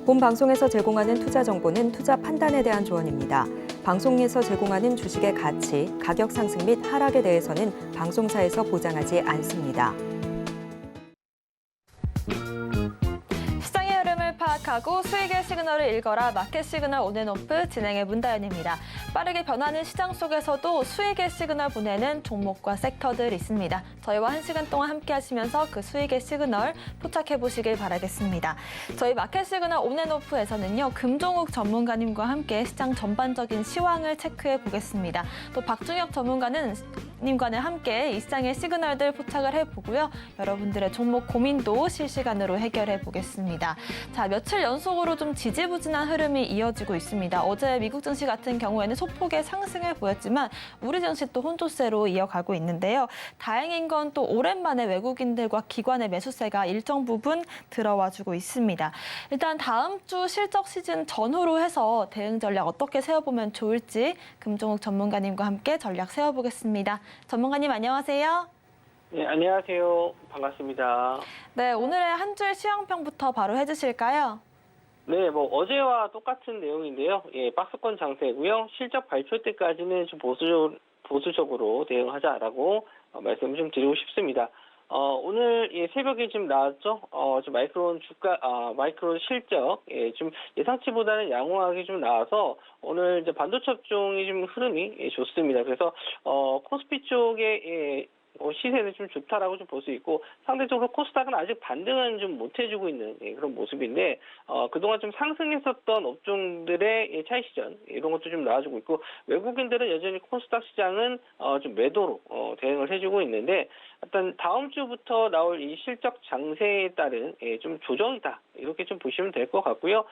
본 방송에서 제공하는 투자 정보는 투자 판단에 대한 조언입니다. 방송에서 제공하는 주식의 가치, 가격 상승 및 하락에 대해서는 방송사에서 보장하지 않습니다. 시장의 흐름을 파악하고 수익의 시그널을 읽어라. 마켓 시그널 온앤오프 진행의 문다연입니다. 빠르게 변하는 시장 속에서도 수익의 시그널 보내는 종목과 섹터들 있습니다. 저희와 1시간 동안 함께 하시면서 그 수익의 시그널 포착해 보시길 바라겠습니다. 저희 마켓 시그널 온앤오프에서는요, 금종욱 전문가님과 함께 시장 전반적인 시황을 체크해 보겠습니다. 또 박중혁 전문가님과는 함께 이 시장의 시그널들 포착을 해보고요. 여러분들의 종목 고민도 실시간으로 해결해 보겠습니다. 자, 며칠 연속으로 좀 지지부진한 흐름이 이어지고 있습니다. 어제 미국 증시 같은 경우에는 소폭의 상승을 보였지만 우리 증시 또 혼조세로 이어가고 있는데요. 다행인 건 또 오랜만에 외국인들과 기관의 매수세가 일정 부분 들어와주고 있습니다. 일단 다음 주 실적 시즌 전후로 해서 대응 전략 어떻게 세워보면 좋을지 금종욱 전문가님과 함께 전략 세워보겠습니다. 전문가님 안녕하세요. 네, 안녕하세요. 반갑습니다. 네, 오늘의 한 줄 시황평부터 바로 해주실까요? 네, 어제와 똑같은 내용인데요. 예, 박스권 장세고요. 실적 발표 때까지는 좀 보수적으로 대응하자라고 말씀을 좀 드리고 싶습니다. 오늘 새벽에 좀 나왔죠. 좀 마이크론 실적 좀 예상치보다는 양호하게 좀 나와서 오늘 이제 반도체 업종이 좀 흐름이 좋습니다. 그래서 코스피 쪽에 시세는 좀 좋다라고 좀 볼 수 있고, 상대적으로 코스닥은 아직 반등은 좀 못 해주고 있는 그런 모습인데, 그동안 좀 상승했었던 업종들의 차익 시전 이런 것도 좀 나와주고 있고, 외국인들은 여전히 코스닥 시장은 좀 매도로 대응을 해주고 있는데, 일단 다음 주부터 나올 이 실적 장세에 따른 좀 조정이다 이렇게 좀 보시면 될 것 같고요.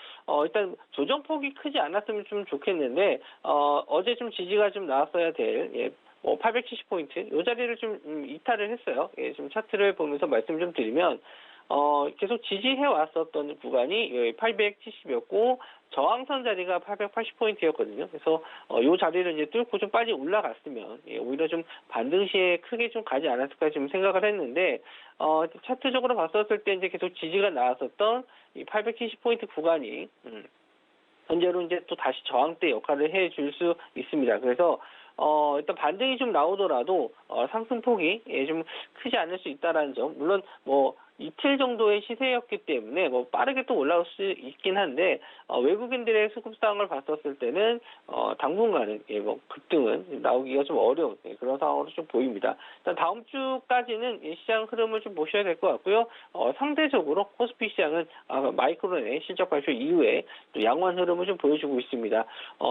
일단 조정폭이 크지 않았으면 좀 좋겠는데, 어제 좀 지지가 좀 나왔어야 될 870포인트, 이 자리를 좀 이탈을 했어요. 예, 좀 차트를 보면서 말씀 좀 드리면, 계속 지지해 왔었던 구간이 870이었고, 저항선 자리가 880포인트였거든요. 그래서, 이 자리를 이제 뚫고 좀 빨리 올라갔으면, 오히려 좀 반등 시에 크게 좀 가지 않았을까 좀 생각을 했는데, 차트적으로 봤었을 때 이제 계속 지지가 나왔었던 이 870포인트 구간이, 현재로 이제 또 다시 저항대 역할을 해줄 수 있습니다. 그래서, 일단 반등이 좀 나오더라도 상승폭이 좀 크지 않을 수 있다라는 점. 물론 이틀 정도의 시세였기 때문에 빠르게 또 올라올 수 있긴 한데, 외국인들의 수급 상황을 봤었을 때는 당분간은 급등은 나오기가 좀 어려운 그런 상황으로 좀 보입니다. 일단 다음 주까지는 시장 흐름을 좀 보셔야 될 것 같고요. 상대적으로 코스피 시장은 마이크론의 실적 발표 이후에 또 양호한 흐름을 좀 보여주고 있습니다.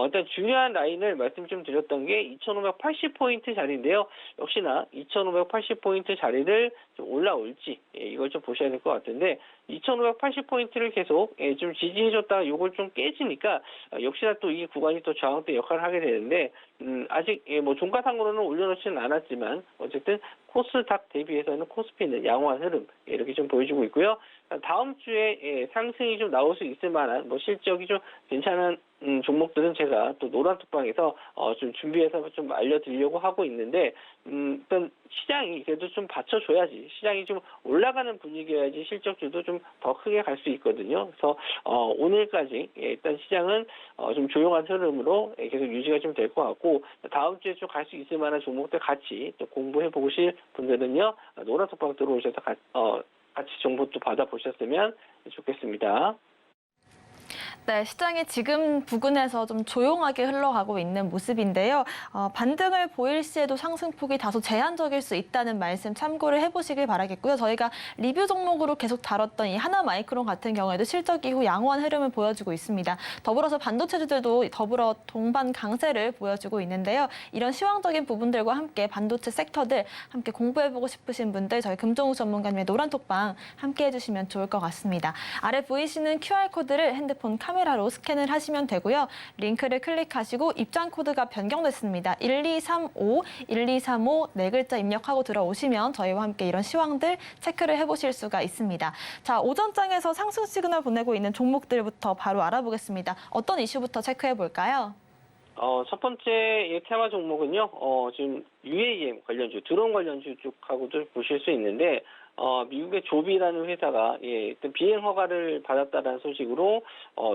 일단 중요한 라인을 말씀 좀 드렸던 게 2580포인트 자리인데요. 역시나 2580포인트 자리를 좀 올라올지 이걸 좀 보셔야 될 것 같은데, 2580포인트를 계속 좀 지지해줬다가 이걸 좀 깨지니까 역시나 또 이 구간이 또 저항대 역할을 하게 되는데, 아직 종가상으로는 올려놓지는 않았지만 어쨌든 코스닥 대비해서는 코스피는 양호한 흐름 이렇게 좀 보여주고 있고요. 다음 주에 상승이 좀 나올 수 있을 만한 실적이 좀 괜찮은 종목들은 제가 또 노란톡방에서 좀 준비해서 좀 알려드리려고 하고 있는데, 일단 시장이 그래도 좀 받쳐줘야지, 시장이 좀 올라가는 분위기여야지 실적주도 좀 더 크게 갈 수 있거든요. 그래서 오늘까지 일단 시장은 좀 조용한 흐름으로 계속 유지가 좀 될 것 같고, 다음 주에 좀 갈 수 있을 만한 종목들 같이 또 공부해 보실 분들은요, 노란톡방 들어오셔서 같이 정보도 받아보셨으면 좋겠습니다. 네, 시장이 지금 부근에서 좀 조용하게 흘러가고 있는 모습인데요. 반등을 보일 시에도 상승폭이 다소 제한적일 수 있다는 말씀 참고를 해보시길 바라겠고요. 저희가 리뷰 종목으로 계속 다뤘던 이 하나마이크론 같은 경우에도 실적 이후 양호한 흐름을 보여주고 있습니다. 더불어서 반도체주들도 더불어 동반 강세를 보여주고 있는데요. 이런 시황적인 부분들과 함께 반도체 섹터들 함께 공부해보고 싶으신 분들 저희 금종욱 전문가님의 노란톡방 함께 해주시면 좋을 것 같습니다. 아래 보이시는 QR코드를 핸드폰 카메라로 스캔을 하시면 되고요. 링크를 클릭하시고 입장 코드가 변경됐습니다. 1235, 1235 네 글자 입력하고 들어오시면 저희와 함께 이런 시황들 체크를 해보실 수가 있습니다. 자, 오전장에서 상승 시그널 보내고 있는 종목들부터 바로 알아보겠습니다. 어떤 이슈부터 체크해 볼까요? 첫 번째 테마 종목은요, 지금 UAM 관련주, 드론 관련주 쪽하고도 보실 수 있는데, 미국의 조비라는 회사가 일단 비행 허가를 받았다는 소식으로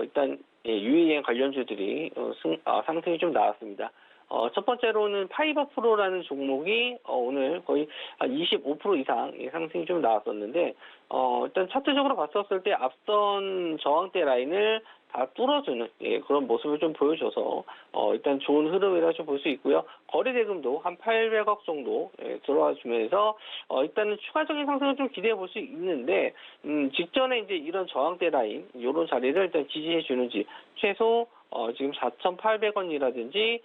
일단 UAM 관련주들이 상승이 좀 나왔습니다. 첫 번째로는 파이버 프로라는 종목이 오늘 거의 25% 이상 상승이 좀 나왔었는데, 일단 차트적으로 봤었을 때 앞선 저항대 라인을 다 뚫어주는 그런 모습을 좀 보여줘서 일단 좋은 흐름이라 좀 볼 수 있고요. 거래 대금도 한 800억 정도 들어와 주면서 일단은 추가적인 상승을 좀 기대해 볼 수 있는데 직전에 이제 이런 저항대 라인 이런 자리를 일단 지지해 주는지 최소 지금 4,800원이라든지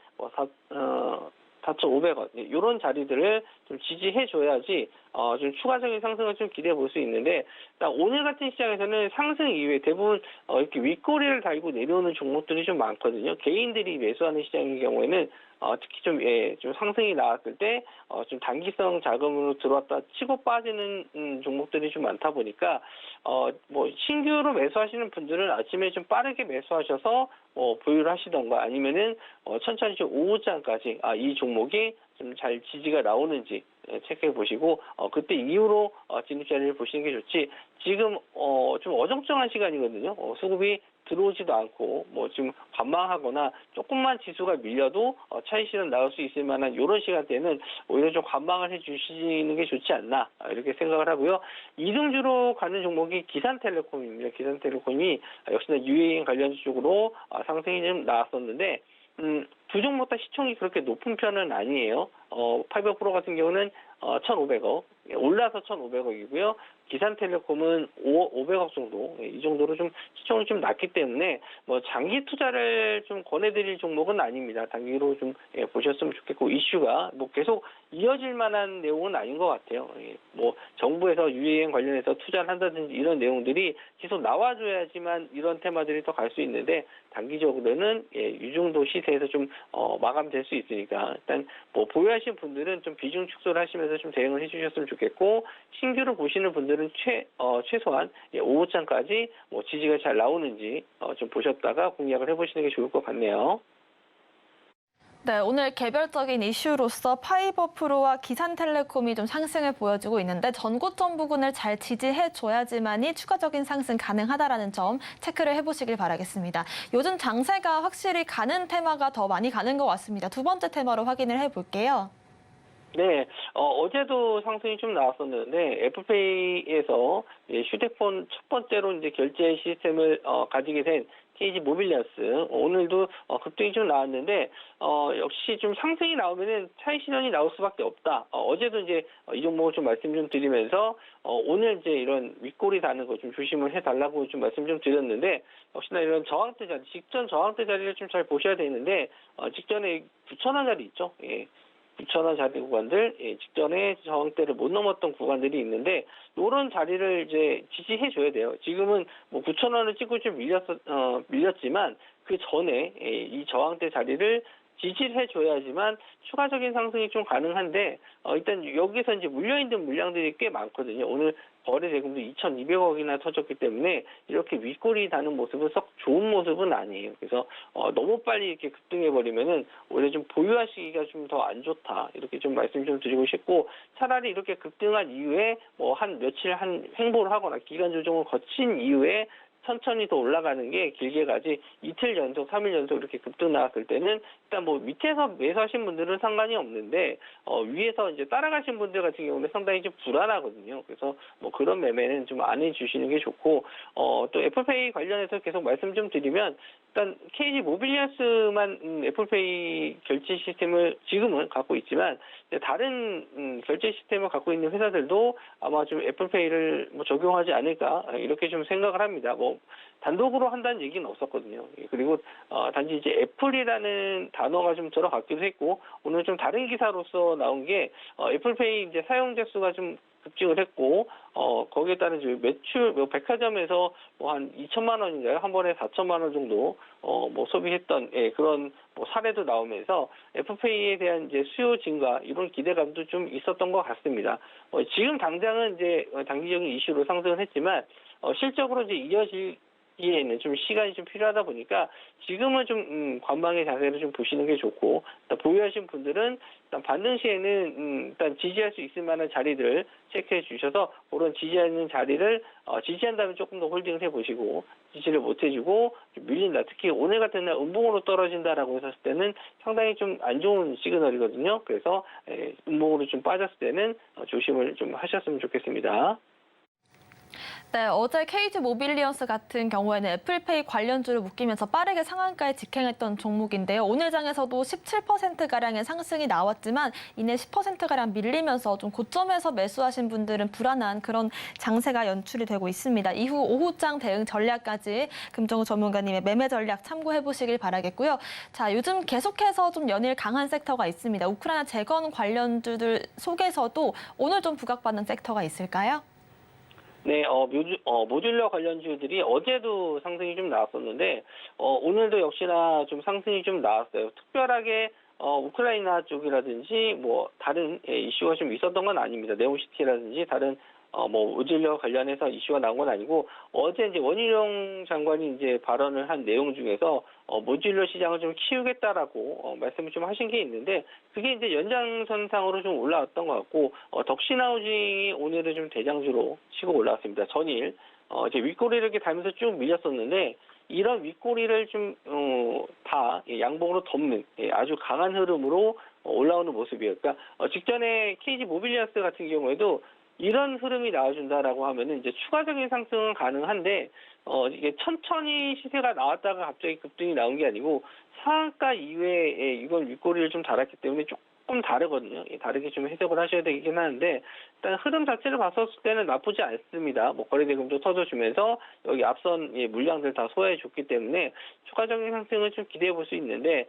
4,500원 이런 자리들을 좀 지지해 줘야지 좀 추가적인 상승을 좀 기대해 볼 수 있는데 오늘 같은 시장에서는 상승 이후에 대부분 이렇게 윗꼬리를 달고 내려오는 종목들이 좀 많거든요. 개인들이 매수하는 시장인 경우에는 특히 좀 상승이 나왔을 때 좀 단기성 자금으로 들어왔다 치고 빠지는 종목들이 좀 많다 보니까 뭐 신규로 매수하시는 분들은 아침에 좀 빠르게 매수하셔서 보유를 하시던가 아니면은 천천히 좀 오후장까지 이 종목이 좀 잘 지지가 나오는지 체크해 보시고 그때 이후로 진입 자리를 보시는 게 좋지. 지금 좀 어정쩡한 시간이거든요. 수급이 들어오지도 않고 뭐 지금 관망하거나 조금만 지수가 밀려도 차익 실현 나올 수 있을 만한 이런 시간대는 오히려 좀 관망을 해주시는 게 좋지 않나 이렇게 생각을 하고요. 이등주로 가는 종목이 기산텔레콤입니다. 기산텔레콤이 역시나 UAM 관련주 쪽으로 상승이 좀 나왔었는데 두 종목 다 시총이 그렇게 높은 편은 아니에요. 파이버 프로 같은 경우는 1,500억, 올라서 1,500억이고요. 기산텔레콤은 500억 정도, 이 정도로 좀 시총이 좀 낮기 때문에 뭐 장기 투자를 좀 권해드릴 종목은 아닙니다. 단기로 좀 보셨으면 좋겠고 이슈가 뭐 계속 이어질 만한 내용은 아닌 것 같아요. 뭐 정부에서 UAM 관련해서 투자를 한다든지 이런 내용들이 계속 나와줘야지만 이런 테마들이 더 갈 수 있는데 단기적으로는 이 정도 시세에서 좀 마감될 수 있으니까 일단 뭐 보유하신 분들은 좀 비중 축소를 하시면서 좀 대응을 해주셨으면 좋겠고 신규로 보시는 분들은 최소한 오후장까지 뭐 지지가 잘 나오는지 좀 보셨다가 공략을 해보시는 게 좋을 것 같네요. 네, 오늘 개별적인 이슈로서 파이버 프로와 기산텔레콤이 좀 상승을 보여주고 있는데 전고점 부근을 잘 지지해줘야지만이 추가적인 상승 가능하다라는 점 체크를 해보시길 바라겠습니다. 요즘 장세가 확실히 가는 테마가 더 많이 가는 것 같습니다. 두 번째 테마로 확인을 해볼게요. 네, 어제도 상승이 좀 나왔었는데 애플페이에서 휴대폰 첫 번째로 이제 결제 시스템을 가지게 된 KG 모빌리언스 오늘도 급등이 좀 나왔는데 역시 좀 상승이 나오면은 차익 실현이 나올 수밖에 없다. 어제도 이제 이 종목을 좀 말씀 좀 드리면서 오늘 이제 이런 윗꼬리 다는 거 좀 조심을 해달라고 좀 말씀 좀 드렸는데 역시나 이런 저항대 자리, 직전 저항대 자리를 좀 잘 보셔야 되는데 직전에 9,000원 자리 있죠. 9,000원 자리 구간들, 직전에 저항대를 못 넘었던 구간들이 있는데, 이런 자리를 이제 지지해줘야 돼요. 지금은 뭐 9,000원을 찍고 좀 밀렸지만, 그 전에 이 저항대 자리를 지지를 해줘야지만 추가적인 상승이 좀 가능한데, 일단 여기서 이제 물려있는 물량들이 꽤 많거든요. 오늘 거래 대금도 2,200억이나 터졌기 때문에 이렇게 윗꼬리 다는 모습은 썩 좋은 모습은 아니에요. 그래서 너무 빨리 이렇게 급등해버리면은 오히려 좀 보유하시기가 좀 더 안 좋다. 이렇게 좀 말씀 좀 드리고 싶고 차라리 이렇게 급등한 이후에 뭐 한 며칠 한 횡보를 하거나 기간 조정을 거친 이후에 천천히 더 올라가는 게 길게 가지 이틀 연속, 3일 연속 이렇게 급등 나왔을 때는 일단 뭐 밑에서 매수하신 분들은 상관이 없는데 위에서 이제 따라가신 분들 같은 경우는 상당히 좀 불안하거든요. 그래서 뭐 그런 매매는 좀 안 해주시는 게 좋고 또 애플페이 관련해서 계속 말씀 좀 드리면 일단 KG 모빌리언스만 애플페이 결제 시스템을 지금은 갖고 있지만 다른 결제 시스템을 갖고 있는 회사들도 아마 좀 애플페이를 뭐 적용하지 않을까 이렇게 좀 생각을 합니다. 뭐 단독으로 한다는 얘기는 없었거든요. 그리고 단지 이제 애플이라는 단어가 좀 들어갔기도 했고 오늘 좀 다른 기사로서 나온 게 애플페이 이제 사용자 수가 좀 급증을 했고, 거기에 따른 이제 매출, 백화점에서 뭐 한 2천만 원인가요? 한 번에 4천만 원 정도, 뭐 소비했던, 그런 뭐 사례도 나오면서 FPA에 대한 이제 수요 증가, 이런 기대감도 좀 있었던 것 같습니다. 지금 당장은 이제 단기적인 이슈로 상승을 했지만, 실적으로 이제 이어지기에는 좀 시간이 좀 필요하다 보니까 지금은 좀 관망의 자세를 좀 보시는 게 좋고, 일단 보유하신 분들은 일단 반등 시에는 일단 지지할 수 있을 만한 자리들 체크해 주셔서 그런 지지하는 자리를 지지한다면 조금 더 홀딩을 해보시고, 지지를 못 해주고 좀 밀린다. 특히 오늘 같은 날 음봉으로 떨어진다라고 했을 때는 상당히 좀 안 좋은 시그널이거든요. 그래서 음봉으로 좀 빠졌을 때는 조심을 좀 하셨으면 좋겠습니다. 네, 어제 KG 모빌리언스 같은 경우에는 애플페이 관련주를 묶이면서 빠르게 상한가에 직행했던 종목인데요. 오늘 장에서도 17%가량의 상승이 나왔지만 이내 10%가량 밀리면서 좀 고점에서 매수하신 분들은 불안한 그런 장세가 연출이 되고 있습니다. 이후 오후장 대응 전략까지 금정우 전문가님의 매매 전략 참고해 보시길 바라겠고요. 자, 요즘 계속해서 좀 연일 강한 섹터가 있습니다. 우크라이나 재건 관련주들 속에서도 오늘 좀 부각받는 섹터가 있을까요? 네, 모듈러 관련주들이 어제도 상승이 좀 나왔었는데, 오늘도 역시나 좀 상승이 좀 나왔어요. 특별하게, 우크라이나 쪽이라든지, 뭐, 다른 이슈가 좀 있었던 건 아닙니다. 네옴시티라든지, 다른, 뭐, 모듈러 관련해서 이슈가 나온 건 아니고, 어제 이제 원희룡 장관이 이제 발언을 한 내용 중에서, 모듈러 시장을 좀 키우겠다라고, 말씀을 좀 하신 게 있는데, 그게 이제 연장선상으로 좀 올라왔던 것 같고, 덕신하우징이 오늘은 좀 대장주로 치고 올라왔습니다. 전일, 이제 윗꼬리를 이렇게 달면서 쭉 밀렸었는데, 이런 윗꼬리를 좀, 다 양봉으로 덮는, 아주 강한 흐름으로 올라오는 모습이에요. 그러니까, 직전에 KG 모빌리언스 같은 경우에도 이런 흐름이 나와준다라고 하면은 이제 추가적인 상승은 가능한데, 이게 천천히 시세가 나왔다가 갑자기 급등이 나온 게 아니고 상한가 이외에 이건 윗꼬리를 좀 달았기 때문에 조금 다르거든요. 다르게 좀 해석을 하셔야 되긴 하는데, 일단 흐름 자체를 봤었을 때는 나쁘지 않습니다. 뭐 거래대금도 터져주면서 여기 앞선 물량들 다 소화해 줬기 때문에 추가적인 상승을 좀 기대해 볼 수 있는데,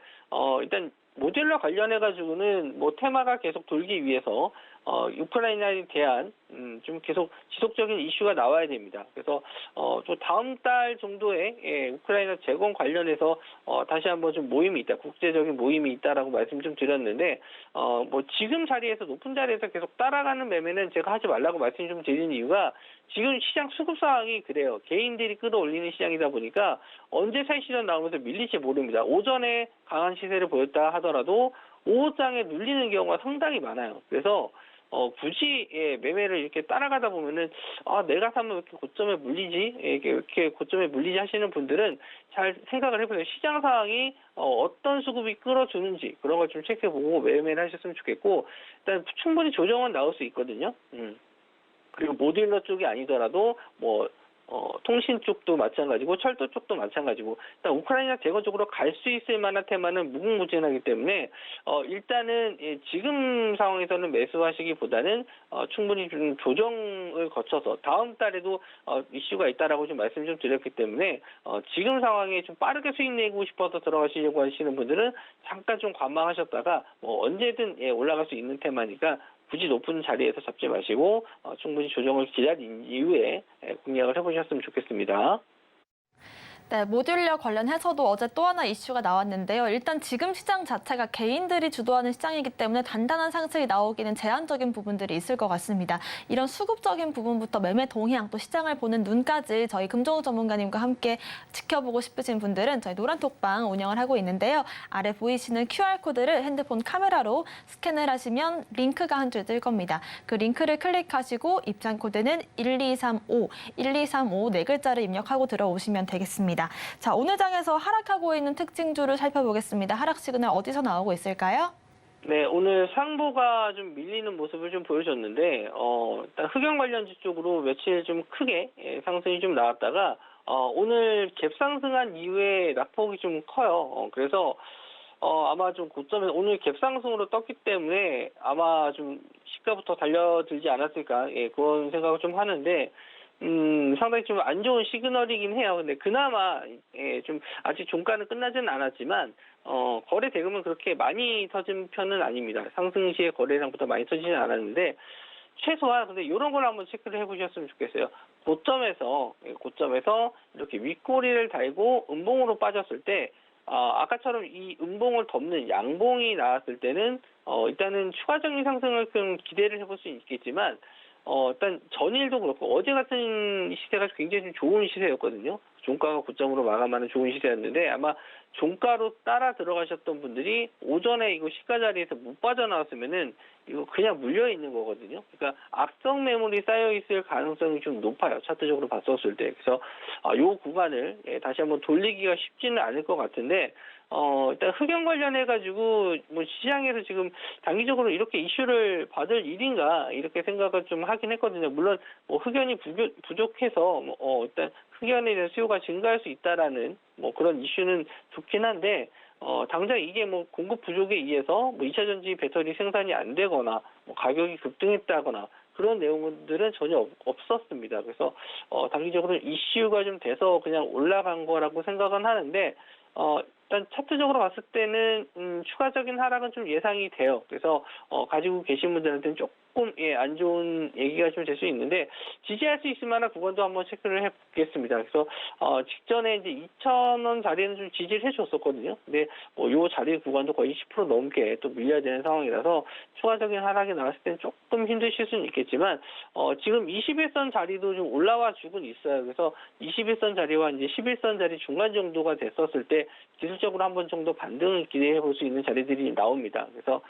일단 모듈러 관련해 가지고는 뭐 테마가 계속 돌기 위해서 우크라이나에 대한 좀 계속 지속적인 이슈가 나와야 됩니다. 그래서 또 다음 달 정도에 우크라이나 재건 관련해서 다시 한번 좀 모임이 있다, 국제적인 모임이 있다라고 말씀 좀 드렸는데, 뭐 지금 자리에서 높은 자리에서 계속 따라가는 매매는 제가 하지 말라고 말씀 좀 드리는 이유가, 지금 시장 수급 상황이 그래요. 개인들이 끌어올리는 시장이다 보니까 언제 살 시전 나오면서 밀릴지 모릅니다. 오전에 강한 시세를 보였다 하더라도 오후장에 눌리는 경우가 상당히 많아요. 그래서 굳이 매매를 이렇게 따라가다 보면은 내가 사면 왜 이렇게 고점에 물리지? 이렇게 고점에 물리지 하시는 분들은 잘 생각을 해보세요. 시장 상황이 어떤 수급이 끌어주는지 그런 걸 좀 체크해보고 매매를 하셨으면 좋겠고, 일단 충분히 조정은 나올 수 있거든요. 그리고 모듈러 쪽이 아니더라도 뭐 통신 쪽도 마찬가지고 철도 쪽도 마찬가지고, 일단 우크라이나 재건 쪽으로 갈 수 있을 만한 테마는 무궁무진하기 때문에 일단은 지금 상황에서는 매수하시기보다는 충분히 좀 조정을 거쳐서 다음 달에도 이슈가 있다라고 좀 말씀 좀 드렸기 때문에 지금 상황에 좀 빠르게 수익 내고 싶어서 들어가시려고 하시는 분들은 잠깐 좀 관망하셨다가 뭐 언제든 올라갈 수 있는 테마니까 굳이 높은 자리에서 잡지 마시고 충분히 조정을 기다린 이후에 공략을 해보셨으면 좋겠습니다. 네, 모듈러 관련해서도 어제 또 하나 이슈가 나왔는데요. 일단 지금 시장 자체가 개인들이 주도하는 시장이기 때문에 단단한 상승이 나오기는 제한적인 부분들이 있을 것 같습니다. 이런 수급적인 부분부터 매매 동향, 또 시장을 보는 눈까지 저희 금정우 전문가님과 함께 지켜보고 싶으신 분들은 저희 노란톡방 운영을 하고 있는데요. 아래 보이시는 QR코드를 핸드폰 카메라로 스캔을 하시면 링크가 한 줄 뜰 겁니다. 그 링크를 클릭하시고 입장 코드는 1235, 1235 네 글자를 입력하고 들어오시면 되겠습니다. 자, 오늘 장에서 하락하고 있는 특징주를 살펴보겠습니다. 하락 시그널 어디서 나오고 있을까요? 네, 오늘 상보가 좀 밀리는 모습을 좀 보여줬는데, 일단 흑연 관련주 쪽으로 며칠 좀 크게 상승이 좀 나왔다가, 오늘 갭 상승한 이후에 낙폭이 좀 커요. 그래서, 아마 좀 고점에서 오늘 갭 상승으로 떴기 때문에 아마 좀 시가부터 달려들지 않았을까, 그런 생각을 좀 하는데, 상당히 좀 안 좋은 시그널이긴 해요. 근데 그나마, 좀, 아직 종가는 끝나지는 않았지만, 거래 대금은 그렇게 많이 터진 편은 아닙니다. 상승 시에 거래량보다 많이 터지진 않았는데, 최소한 근데 이런 걸 한번 체크를 해보셨으면 좋겠어요. 고점에서 이렇게 윗꼬리를 달고 음봉으로 빠졌을 때 아까처럼 이 음봉을 덮는 양봉이 나왔을 때는 일단은 추가적인 상승을 좀 기대를 해볼 수 있겠지만 일단 전일도 그렇고 어제 같은 시세가 굉장히 좀 좋은 시세였거든요. 종가가 고점으로 마감하는 좋은 시세였는데 아마 종가로 따라 들어가셨던 분들이 오전에 이거 시가 자리에서 못 빠져나왔으면은 이거 그냥 물려 있는 거거든요. 그러니까 악성 매물이 쌓여 있을 가능성이 좀 높아요. 차트적으로 봤었을 때. 그래서 요 구간을 다시 한번 돌리기가 쉽지는 않을 것 같은데 일단 흑연 관련해 가지고 뭐 시장에서 지금 단기적으로 이렇게 이슈를 받을 일인가 이렇게 생각을 좀 하긴 했거든요. 물론 뭐 흑연이 부족해서 일단 흑연에 대한 수요가 증가할 수 있다라는 뭐 그런 이슈는 좋긴 한데 당장 이게 뭐 공급 부족에 의해서 뭐 2차 전지 배터리 생산이 안 되거나 뭐 가격이 급등했다거나 그런 내용들은 전혀 없었습니다. 그래서 단기적으로 이슈가 좀 돼서 그냥 올라간 거라고 생각은 하는데 일단 차트적으로 봤을 때는 추가적인 하락은 좀 예상이 돼요. 그래서 가지고 계신 분들한테는 조금 안 좋은 얘기가 좀 될 수 있는데 지지할 수 있을 만한 구간도 한번 체크를 해보겠습니다. 그래서 직전에 이제 2,000원 자리는 좀 지지를 해줬었거든요. 근데 요 자리 구간도 거의 10% 넘게 또 밀려야 되는 상황이라서 추가적인 하락이 나왔을 때는 조금 힘드실 수는 있겠지만 지금 21선 자리도 좀 올라와 주곤 있어요. 그래서 21선 자리와 이제 11선 자리 중간 정도가 됐었을 때 기술적으로 한 번 정도 반등을 기대해 볼 수 있는 자리들이 나옵니다. 그래서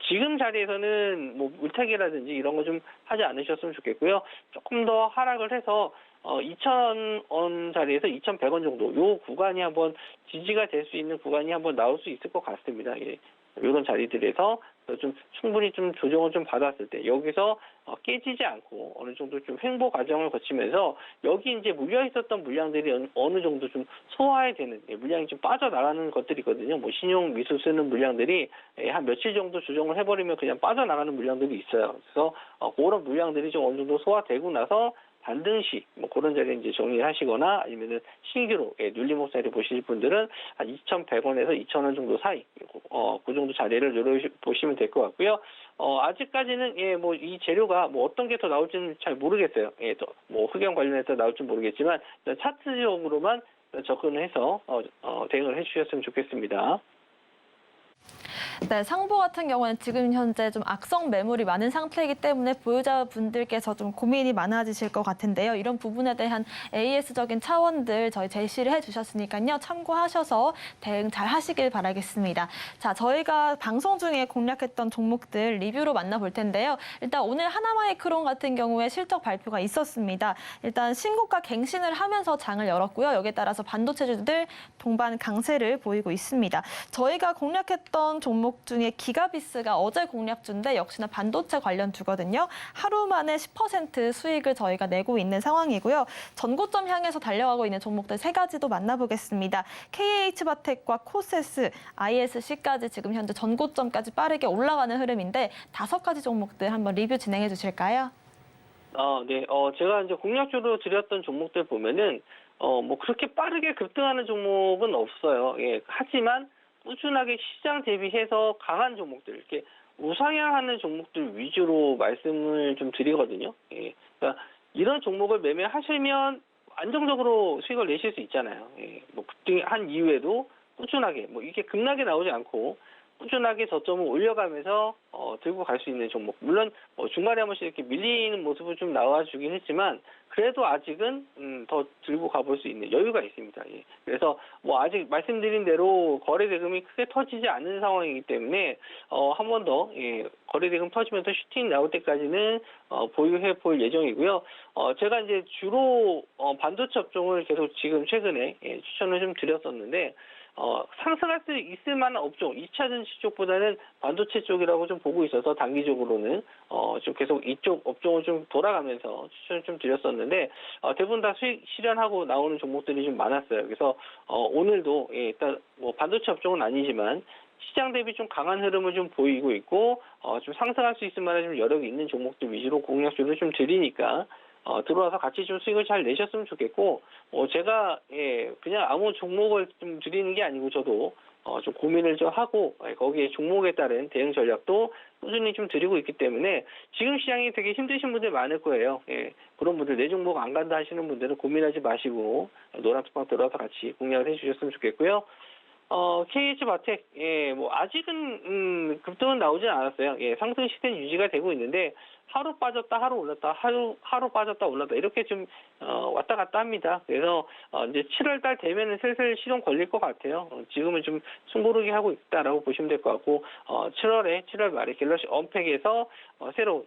지금 자리에서는 뭐 물타기라든지 이런 거 좀 하지 않으셨으면 좋겠고요. 조금 더 하락을 해서 2,000원 자리에서 2,100원 정도 요 구간이 한번 지지가 될 수 있는 구간이 한번 나올 수 있을 것 같습니다. 예. 이런 자리들에서 좀 충분히 좀 조정을 좀 받았을 때 여기서 깨지지 않고 어느 정도 좀 횡보 과정을 거치면서 여기 이제 물려 있었던 물량들이 어느 정도 좀 소화되는 물량이 좀 빠져나가는 것들이거든요. 뭐 신용 미수 쓰는 물량들이 한 며칠 정도 조정을 해버리면 그냥 빠져나가는 물량들이 있어요. 그래서 그런 물량들이 좀 어느 정도 소화되고 나서 반등 시 뭐 그런 자리에 이제 정리를 하시거나 아니면은 신규로 눌림목 자리 보실 분들은 한 2,100원에서 2,000원 정도 사이 그 정도 자리를 노려보시면 될 것 같고요. 아직까지는 뭐 이 재료가 뭐 어떤 게 더 나올지는 잘 모르겠어요. 뭐 흑연 관련해서 나올지 모르겠지만 차트적으로만 접근해서 대응을 해주셨으면 좋겠습니다. 네, 상보 같은 경우는 지금 현재 좀 악성 매물이 많은 상태이기 때문에 보유자분들께서 좀 고민이 많아지실 것 같은데요. 이런 부분에 대한 AS적인 차원들 저희 제시를 해주셨으니까요. 참고하셔서 대응 잘 하시길 바라겠습니다. 자, 저희가 방송 중에 공략했던 종목들 리뷰로 만나볼 텐데요. 일단 오늘 하나마이크론 같은 경우에 실적 발표가 있었습니다. 일단 신고가 갱신을 하면서 장을 열었고요. 여기에 따라서 반도체주들 동반 강세를 보이고 있습니다. 저희가 공략했던 종목 중에 기가비스가 어제 공략주인데 역시나 반도체 관련주거든요. 하루 만에 10% 수익을 저희가 내고 있는 상황이고요. 전고점 향해서 달려가고 있는 종목들 세 가지도 만나보겠습니다. KH바텍과 코세스, ISC까지 지금 현재 전고점까지 빠르게 올라가는 흐름인데 5가지 종목들 한번 리뷰 진행해 주실까요? 네. 제가 이제 공략주로 드렸던 종목들 보면은 뭐 그렇게 빠르게 급등하는 종목은 없어요. 예. 하지만 꾸준하게 시장 대비해서 강한 종목들, 이렇게 우상향하는 종목들 위주로 말씀을 좀 드리거든요. 예. 그러니까 이런 종목을 매매하시면 안정적으로 수익을 내실 수 있잖아요. 예. 뭐 급등한 이후에도 꾸준하게, 뭐 이게 급락이 나오지 않고 꾸준하게 저점을 올려가면서 들고 갈 수 있는 종목. 물론 중간에 한 번씩 이렇게 밀리는 모습을 좀 나와주긴 했지만 그래도 아직은 더 들고 가볼 수 있는 여유가 있습니다. 예. 그래서 뭐 아직 말씀드린 대로 거래 대금이 크게 터지지 않는 상황이기 때문에 한 번 더 거래 대금 터지면서 슈팅 나올 때까지는 보유해 볼 예정이고요. 제가 이제 주로 반도체 업종을 계속 지금 최근에 추천을 좀 드렸었는데 상승할 수 있을 만한 업종, 2차 전지 쪽보다는 반도체 쪽이라고 좀 보고 있어서 단기적으로는 좀 계속 이쪽 업종을 좀 돌아가면서 추천을 좀 드렸었는데 대부분 다 수익 실현하고 나오는 종목들이 좀 많았어요. 그래서 오늘도 일단 뭐 반도체 업종은 아니지만 시장 대비 좀 강한 흐름을 좀 보이고 있고 좀 상승할 수 있을 만한 좀 여력이 있는 종목들 위주로 공략주를 좀 드리니까 들어와서 같이 좀 수익을 잘 내셨으면 좋겠고, 제가 그냥 아무 종목을 좀 드리는 게 아니고 저도 좀 고민을 좀 하고 거기에 종목에 따른 대응 전략도 꾸준히 좀 드리고 있기 때문에 지금 시장이 되게 힘드신 분들 많을 거예요. 그런 분들 내 종목 안 간다 하시는 분들은 고민하지 마시고 노란투방 들어와서 같이 공략을 해주셨으면 좋겠고요. KH바텍, 뭐, 아직은, 급등은 나오진 않았어요. 상승 시세는 유지가 되고 있는데, 하루 빠졌다, 하루 올랐다, 하루 빠졌다, 올랐다, 이렇게 좀, 왔다 갔다 합니다. 그래서, 이제 7월달 되면은 슬슬 시동 걸릴 것 같아요. 지금은 좀 숨고르기 하고 있다라고 보시면 될 것 같고, 7월 말에 갤럭시 언팩에서, 새로,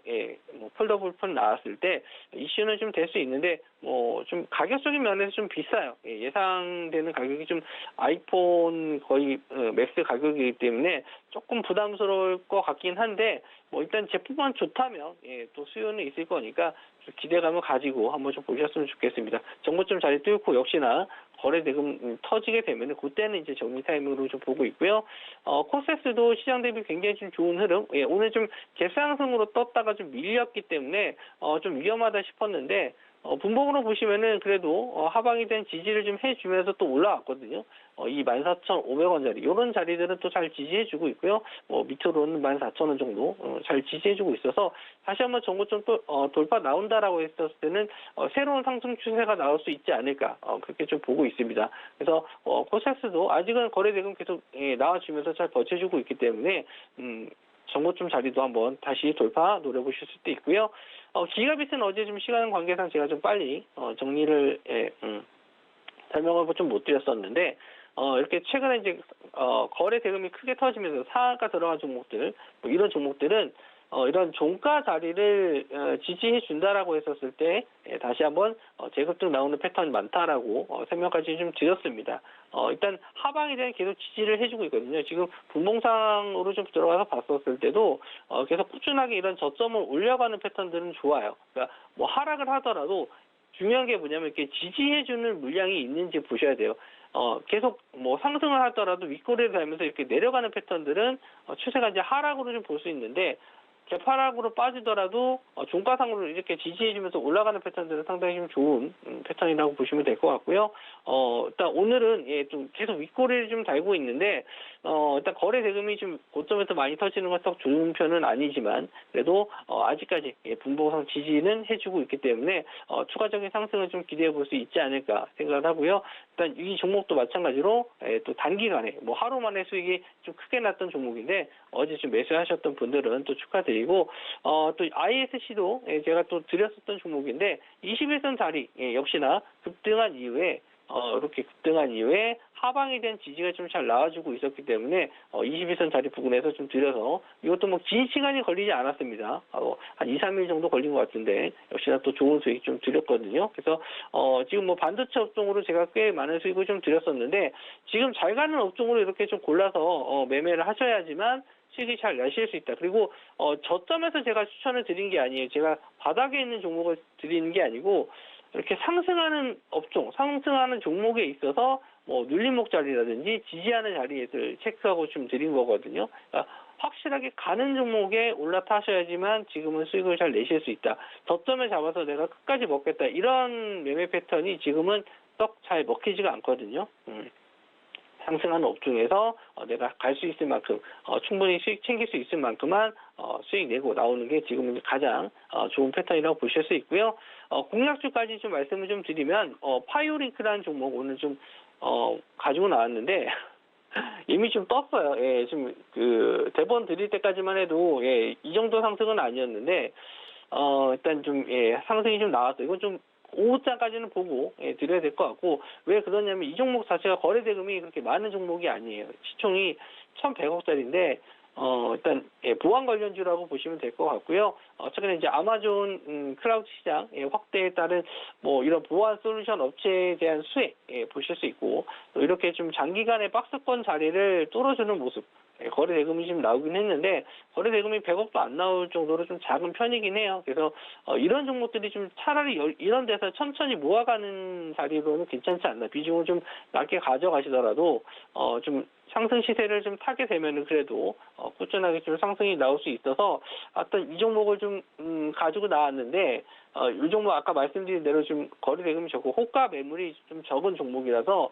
뭐, 폴더블 폰 나왔을 때, 이슈는 좀 될 수 있는데, 뭐, 좀 가격적인 면에서 좀 비싸요. 예상되는 가격이 좀 아이폰 거의 맥스 가격이기 때문에 조금 부담스러울 것 같긴 한데 뭐 일단 제품만 좋다면 또 수요는 있을 거니까 좀 기대감을 가지고 한번 좀 보셨으면 좋겠습니다. 정보점 자리 뚫고 역시나 거래 대금 터지게 되면 그때는 이제 정리 타임으로 좀 보고 있고요. 코세스도 시장 대비 굉장히 좀 좋은 흐름. 오늘 좀 갭상승으로 떴다가 좀 밀렸기 때문에 좀 위험하다 싶었는데 분봉으로 보시면은 그래도 하방이 된 지지를 좀 해주면서 또 올라왔거든요. 이 14,500원짜리 이런 자리들은 또 잘 지지해주고 있고요. 밑으로는 14,000원 정도 잘 지지해주고 있어서 다시 한번 정고점 또 돌파 나온다라고 했었을 때는 새로운 상승 추세가 나올 수 있지 않을까 그렇게 좀 보고 있습니다. 그래서 코세스도 아직은 거래 대금 계속 나와주면서 잘 버텨주고 있기 때문에 정고점 자리도 한번 다시 돌파 노려보실 수도 있고요. 기가빗은 어제 좀 시간 관계상 제가 좀 빨리 정리를 설명을 좀 못 드렸었는데 이렇게 최근에 이제 거래 대금이 크게 터지면서 상한가 들어간 종목들 뭐 이런 종목들은 이런 종가 자리를 지지해 준다라고 했었을 때 다시 한번 재급등 나오는 패턴이 많다라고 설명까지 좀 드렸습니다. 일단 하방에 대한 계속 지지를 해주고 있거든요. 지금 분봉상으로 좀 들어가서 봤었을 때도 계속 꾸준하게 이런 저점을 올려가는 패턴들은 좋아요. 그러니까 뭐 하락을 하더라도 중요한 게 뭐냐면 이렇게 지지해주는 물량이 있는지 보셔야 돼요. 계속 뭐 상승을 하더라도 윗꼬리를 달면서 이렇게 내려가는 패턴들은 추세가 이제 하락으로 좀 볼 수 있는데 개파락으로 빠지더라도 종가상으로 이렇게 지지해주면서 올라가는 패턴들은 상당히 좀 좋은 패턴이라고 보시면 될 것 같고요. 일단 오늘은 좀 계속 윗꼬리를 좀 달고 있는데 일단 거래 대금이 좀 고점에서 많이 터지는 건 썩 좋은 편은 아니지만 그래도 아직까지 분봉상 지지는 해주고 있기 때문에 추가적인 상승을 좀 기대해 볼 수 있지 않을까 생각을 하고요. 일단 이 종목도 마찬가지로 또 단기간에 뭐 하루 만에 수익이 좀 크게 났던 종목인데 어제 좀 매수하셨던 분들은 또 축하드리고 또 ISC도 제가 또 드렸었던 종목인데 21선 자리 역시나 급등한 이후에 이렇게 급등한 이후에 하방에 대한 지지가 좀 잘 나와주고 있었기 때문에 21선 자리 부근에서 좀 드려서 이것도 뭐 긴 시간이 걸리지 않았습니다. 한 2, 3일 정도 걸린 것 같은데 역시나 또 좋은 수익 좀 드렸거든요. 그래서 지금 뭐 반도체 업종으로 제가 꽤 많은 수익을 좀 드렸었는데 지금 잘 가는 업종으로 이렇게 좀 골라서 매매를 하셔야지만 수익이 잘 나실 수 있다. 그리고 저점에서 제가 추천을 드린 게 아니에요. 제가 바닥에 있는 종목을 드리는 게 아니고 이렇게 상승하는 업종, 상승하는 종목에 있어서 뭐 눌림목 자리라든지 지지하는 자리를 체크하고 좀 드린 거거든요. 그러니까 확실하게 가는 종목에 올라타셔야지만 지금은 수익을 잘 내실 수 있다. 저점을 잡아서 내가 끝까지 먹겠다. 이런 매매 패턴이 지금은 썩 잘 먹히지가 않거든요. 상승하는 업종에서 내가 갈 수 있을 만큼 충분히 수익 챙길 수 있을 만큼만 수익 내고 나오는 게 지금 가장 좋은 패턴이라고 보실 수 있고요. 공략주까지 좀 말씀을 좀 드리면 파이오링크라는 종목 오늘 좀 가지고 나왔는데 이미 좀 떴어요. 지금 그 대본 드릴 때까지만 해도 이 정도 상승은 아니었는데 일단 좀 상승이 좀 나왔어요. 이건 좀 오후장까지는 보고 드려야 될 것 같고 왜 그러냐면 이 종목 자체가 거래 대금이 그렇게 많은 종목이 아니에요. 시총이 1,100억짜리인데 일단 보안 관련주라고 보시면 될 것 같고요. 최근에 이제 아마존 클라우드 시장 확대에 따른 뭐 이런 보안 솔루션 업체에 대한 수혜 보실 수 있고 또 이렇게 좀 장기간의 박스권 자리를 뚫어주는 모습. 거래 대금이 지금 나오긴 했는데 거래 대금이 100억도 안 나올 정도로 좀 작은 편이긴 해요. 그래서 이런 종목들이 좀 차라리 이런 데서 천천히 모아가는 자리로는 괜찮지 않나. 비중을 좀 낮게 가져가시더라도 좀 상승 시세를 좀 타게 되면은 그래도 꾸준하게 좀 상승이 나올 수 있어서 어떤 이 종목을 좀 가지고 나왔는데 이 종목 아까 말씀드린 대로 좀 거래 대금이 적고 호가 매물이 좀 적은 종목이라서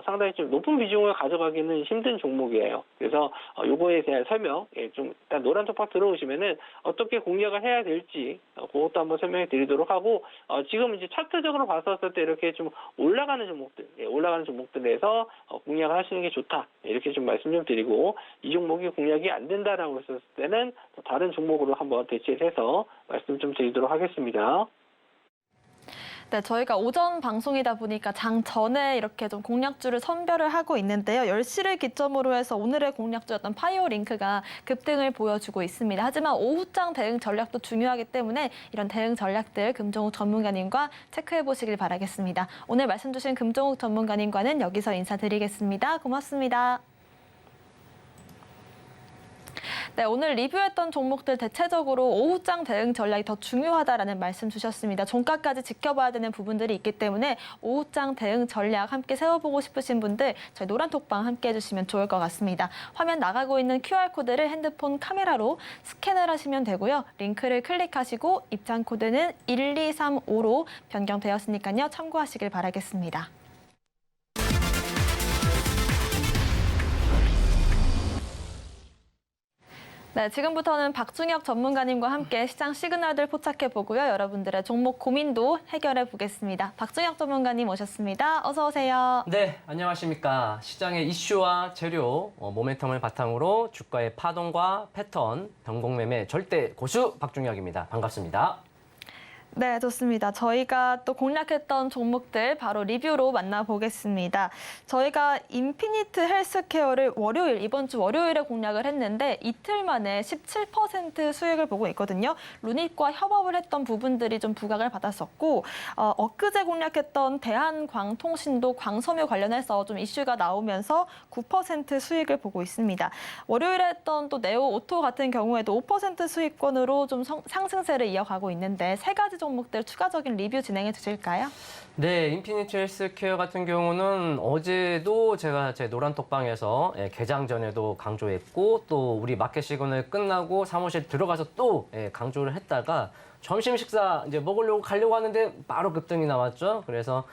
상당히 좀 높은 비중을 가져가기는 힘든 종목이에요. 그래서 요거에 대한 설명, 좀 일단 노란 톡방 들어오시면은 어떻게 공략을 해야 될지 그것도 한번 설명해 드리도록 하고, 지금 이제 차트적으로 봤었을 때 이렇게 좀 올라가는 종목들에서 공략을 하시는 게 좋다, 이렇게 좀 말씀 좀 드리고, 이 종목이 공략이 안 된다라고 했었을 때는 다른 종목으로 한번 대체를 해서 말씀 좀 드리도록 하겠습니다. 네, 저희가 오전 방송이다 보니까 장 전에 이렇게 좀 공략주를 선별을 하고 있는데요. 10시를 기점으로 해서 오늘의 공략주였던 파이오링크가 급등을 보여주고 있습니다. 하지만 오후장 대응 전략도 중요하기 때문에 이런 대응 전략들 금종욱 전문가님과 체크해 보시길 바라겠습니다. 오늘 말씀 주신 금종욱 전문가님과는 여기서 인사드리겠습니다. 고맙습니다. 네, 오늘 리뷰했던 종목들 대체적으로 오후장 대응 전략이 더 중요하다라는 말씀 주셨습니다. 종가까지 지켜봐야 되는 부분들이 있기 때문에 오후장 대응 전략 함께 세워보고 싶으신 분들 저희 노란톡방 함께 해주시면 좋을 것 같습니다. 화면 나가고 있는 QR코드를 핸드폰 카메라로 스캔을 하시면 되고요. 링크를 클릭하시고 입장 코드는 1235로 변경되었으니까요. 참고하시길 바라겠습니다. 네, 지금부터는 박중혁 전문가님과 함께 시장 시그널들 포착해 보고요. 여러분들의 종목 고민도 해결해 보겠습니다. 박중혁 전문가님 오셨습니다. 어서 오세요. 네, 안녕하십니까. 시장의 이슈와 재료, 모멘텀을 바탕으로 주가의 파동과 패턴, 변곡매매 절대 고수 박중혁입니다. 반갑습니다. 네, 좋습니다. 저희가 또 공략했던 종목들 바로 리뷰로 만나보겠습니다. 저희가 인피니트 헬스케어를 이번 주 월요일에 공략을 했는데 이틀 만에 17% 수익을 보고 있거든요. 루닛과 협업을 했던 부분들이 좀 부각을 받았었고, 엊그제 공략했던 대한광통신도 광섬유 관련해서 좀 이슈가 나오면서 9% 수익을 보고 있습니다. 월요일에 했던 또 네오오토 같은 경우에도 5% 수익권으로 좀 상승세를 이어가고 있는데 세 가지 종목들 추가적인 리뷰 진행해 주실까요? 네, 인피니트 헬스케어 같은 경우는 어제도 제가 제 노란톡방에서 개장 전에도 강조했고 또 우리 마켓 시그널 끝나고 사무실 들어가서 또 강조를 했다가 점심 식사 이제 먹으려고 가려고 하는데 바로 급등이 나왔죠. 그래서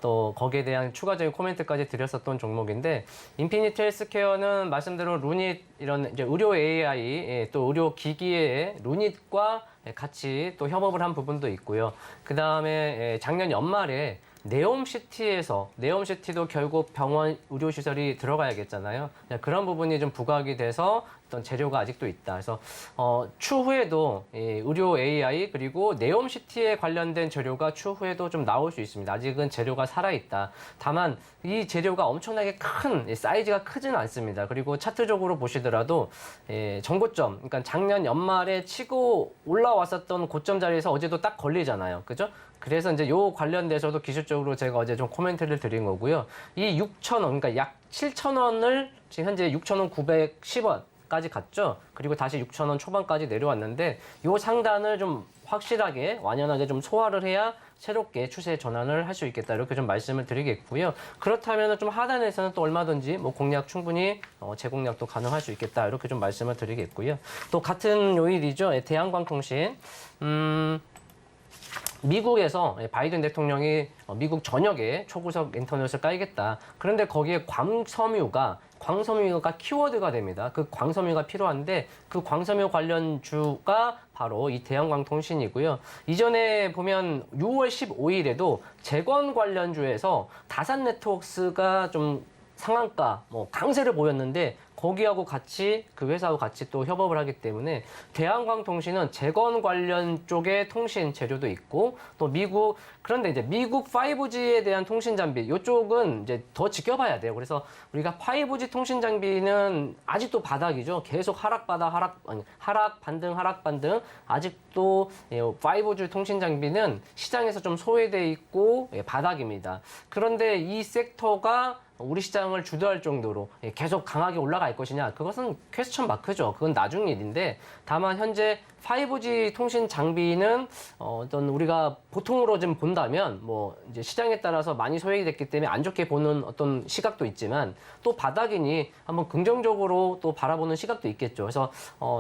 또 거기에 대한 추가적인 코멘트까지 드렸었던 종목인데 인피니트 헬스케어는 말씀대로 루닛 이런 이제 의료 AI 또 의료 기기의 루닛과 같이 또 협업을 한 부분도 있고요. 그 다음에 작년 연말에 네옴시티도 결국 병원 의료시설이 들어가야겠잖아요. 그런 부분이 좀 부각이 돼서 어떤 재료가 아직도 있다. 그래서 추후에도 의료 AI 그리고 네옴시티에 관련된 재료가 추후에도 좀 나올 수 있습니다. 아직은 재료가 살아있다. 다만 이 재료가 엄청나게 큰 사이즈가 크지는 않습니다. 그리고 차트적으로 보시더라도 전고점, 그러니까 작년 연말에 치고 올라왔었던 고점 자리에서 어제도 딱 걸리잖아요. 그죠? 그래서 이제 요 관련돼서도 기술적으로 제가 어제 좀 코멘트를 드린 거고요. 이 6,000원, 그러니까 약 7,000원을 지금 현재 6,910원까지 갔죠. 그리고 다시 6,000원 초반까지 내려왔는데 요 상단을 좀 확실하게 완연하게 좀 소화를 해야 새롭게 추세 전환을 할 수 있겠다. 이렇게 좀 말씀을 드리겠고요. 그렇다면 좀 하단에서는 또 얼마든지 뭐 공략 충분히 재공략도 가능할 수 있겠다. 이렇게 좀 말씀을 드리겠고요. 또 같은 요일이죠. 대한광통신. 미국에서 바이든 대통령이 미국 전역에 초고속 인터넷을 깔겠다. 그런데 거기에 광섬유가 키워드가 됩니다. 그 광섬유가 필요한데 그 광섬유 관련 주가 바로 이 대한광통신이고요. 이전에 보면 6월 15일에도 재건 관련주에서 다산네트워크스가 좀 상한가, 강세를 보였는데 거기하고 같이 그 회사하고 같이 또 협업을 하기 때문에 대한광통신은 재건 관련 쪽의 통신 재료도 있고 또 그런데 이제 미국 5G에 대한 통신 장비 이쪽은 이제 더 지켜봐야 돼요. 그래서 우리가 5G 통신 장비는 아직도 바닥이죠. 계속 하락 반등 아직도 5G 통신 장비는 시장에서 좀 소외돼 있고 바닥입니다. 그런데 이 섹터가 우리 시장을 주도할 정도로 계속 강하게 올라갈 것이냐, 그것은 퀘스천 마크죠. 그건 나중 일인데, 다만 현재 5G 통신 장비는 어떤 우리가 보통으로 좀 본다면 이제 시장에 따라서 많이 소외이 됐기 때문에 안 좋게 보는 어떤 시각도 있지만 또 바닥이니 한번 긍정적으로 또 바라보는 시각도 있겠죠. 그래서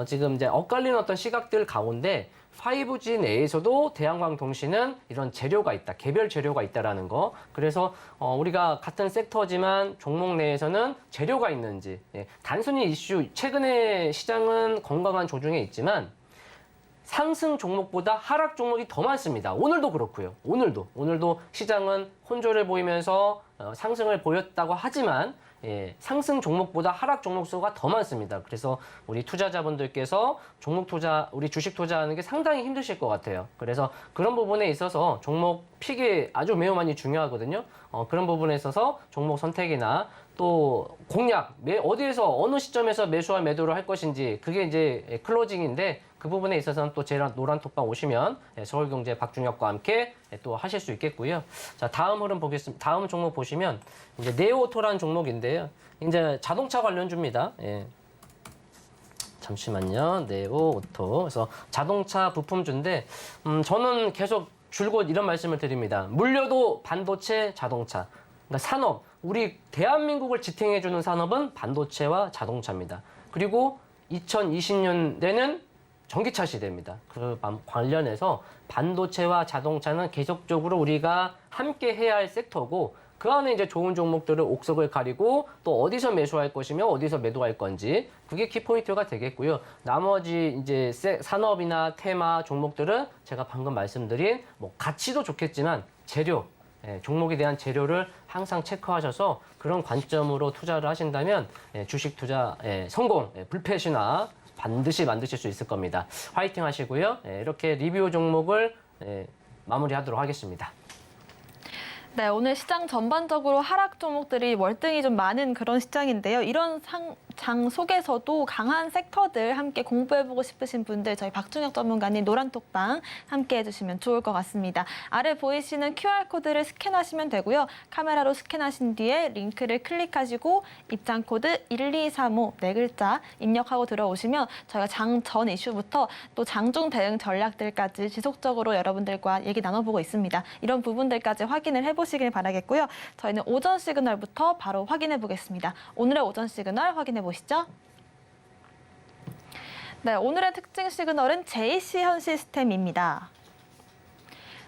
지금 이제 엇갈리는 어떤 시각들 가운데 5G 내에서도 대한광통신은 이런 재료가 있다, 개별 재료가 있다라는 거. 그래서 우리가 같은 섹터지만 종목 내에서는 재료가 있는지, 단순히 이슈, 최근에 시장은 건강한 조정에 있지만 상승 종목보다 하락 종목이 더 많습니다. 오늘도 그렇고요. 오늘도 시장은 혼조를 보이면서 상승을 보였다고 하지만 상승 종목보다 하락 종목 수가 더 많습니다. 그래서 우리 투자자분들께서 종목 투자, 우리 주식 투자하는 게 상당히 힘드실 것 같아요. 그래서 그런 부분에 있어서 종목 픽이 아주 매우 많이 중요하거든요. 그런 부분에 있어서 종목 선택이나 또 공략, 어디에서 어느 시점에서 매수와 매도를 할 것인지 그게 이제 클로징인데 그 부분에 있어서는 또 제 노란톡방 오시면 서울경제 박준혁과 함께 또 하실 수 있겠고요. 자, 다음 흐름 보겠습니다. 다음 종목 보시면 이제 네오토라는 종목인데요. 이제 자동차 관련주입니다. 잠시만요. 네오오토. 그래서 자동차 부품주인데 저는 계속 줄곧 이런 말씀을 드립니다. 물려도 반도체, 자동차. 그러니까 산업, 우리 대한민국을 지탱해주는 산업은 반도체와 자동차입니다. 그리고 2020년대는 전기차 시대입니다. 그 관련해서 반도체와 자동차는 계속적으로 우리가 함께 해야 할 섹터고 그 안에 이제 좋은 종목들을 옥석을 가리고 또 어디서 매수할 것이며 어디서 매도할 건지 그게 키포인트가 되겠고요. 나머지 이제 산업이나 테마 종목들은 제가 방금 말씀드린 뭐 가치도 좋겠지만 재료, 종목에 대한 재료를 항상 체크하셔서 그런 관점으로 투자를 하신다면 주식 투자 성공, 불패시나 반드시 만드실 수 있을 겁니다. 화이팅 하시고요. 이렇게 리뷰 종목을 마무리하도록 하겠습니다. 네, 오늘 시장 전반적으로 하락 종목들이 월등히 좀 많은 그런 시장인데요. 이런 장 속에서도 강한 섹터들 함께 공부해보고 싶으신 분들 저희 박준혁 전문가님 노란톡방 함께 해주시면 좋을 것 같습니다. 아래 보이시는 QR코드를 스캔하시면 되고요. 카메라로 스캔하신 뒤에 링크를 클릭하시고 입장코드 1235 네 글자 입력하고 들어오시면 저희가 장 전 이슈부터 또 장중 대응 전략들까지 지속적으로 여러분들과 얘기 나눠보고 있습니다. 이런 부분들까지 확인을 해보시길 바라겠고요. 저희는 오전 시그널부터 바로 확인해 보겠습니다. 오늘의 오전 시그널 확인해 보시죠. 네, 오늘의 특징 시그널은 JC현 시스템입니다.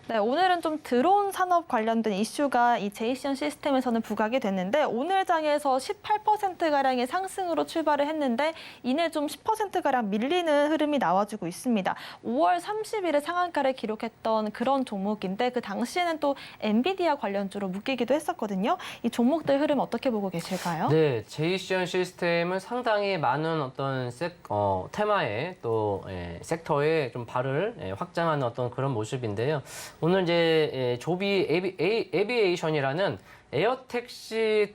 네, 오늘은 좀 드론 산업 관련된 이슈가 이 JC현 시스템에서는 부각이 됐는데 오늘 장에서 18%가량의 상승으로 출발을 했는데 이내 좀 10%가량 밀리는 흐름이 나와주고 있습니다. 5월 30일에 상한가를 기록했던 그런 종목인데 그 당시에는 또 엔비디아 관련주로 묶이기도 했었거든요. 이 종목들 흐름 어떻게 보고 계실까요? 네, JC현 시스템은 상당히 많은 어떤 테마에 또 섹터에 좀 발을 확장하는 어떤 그런 모습인데요. 오늘 이제 조비 에비에이션이라는 에어택시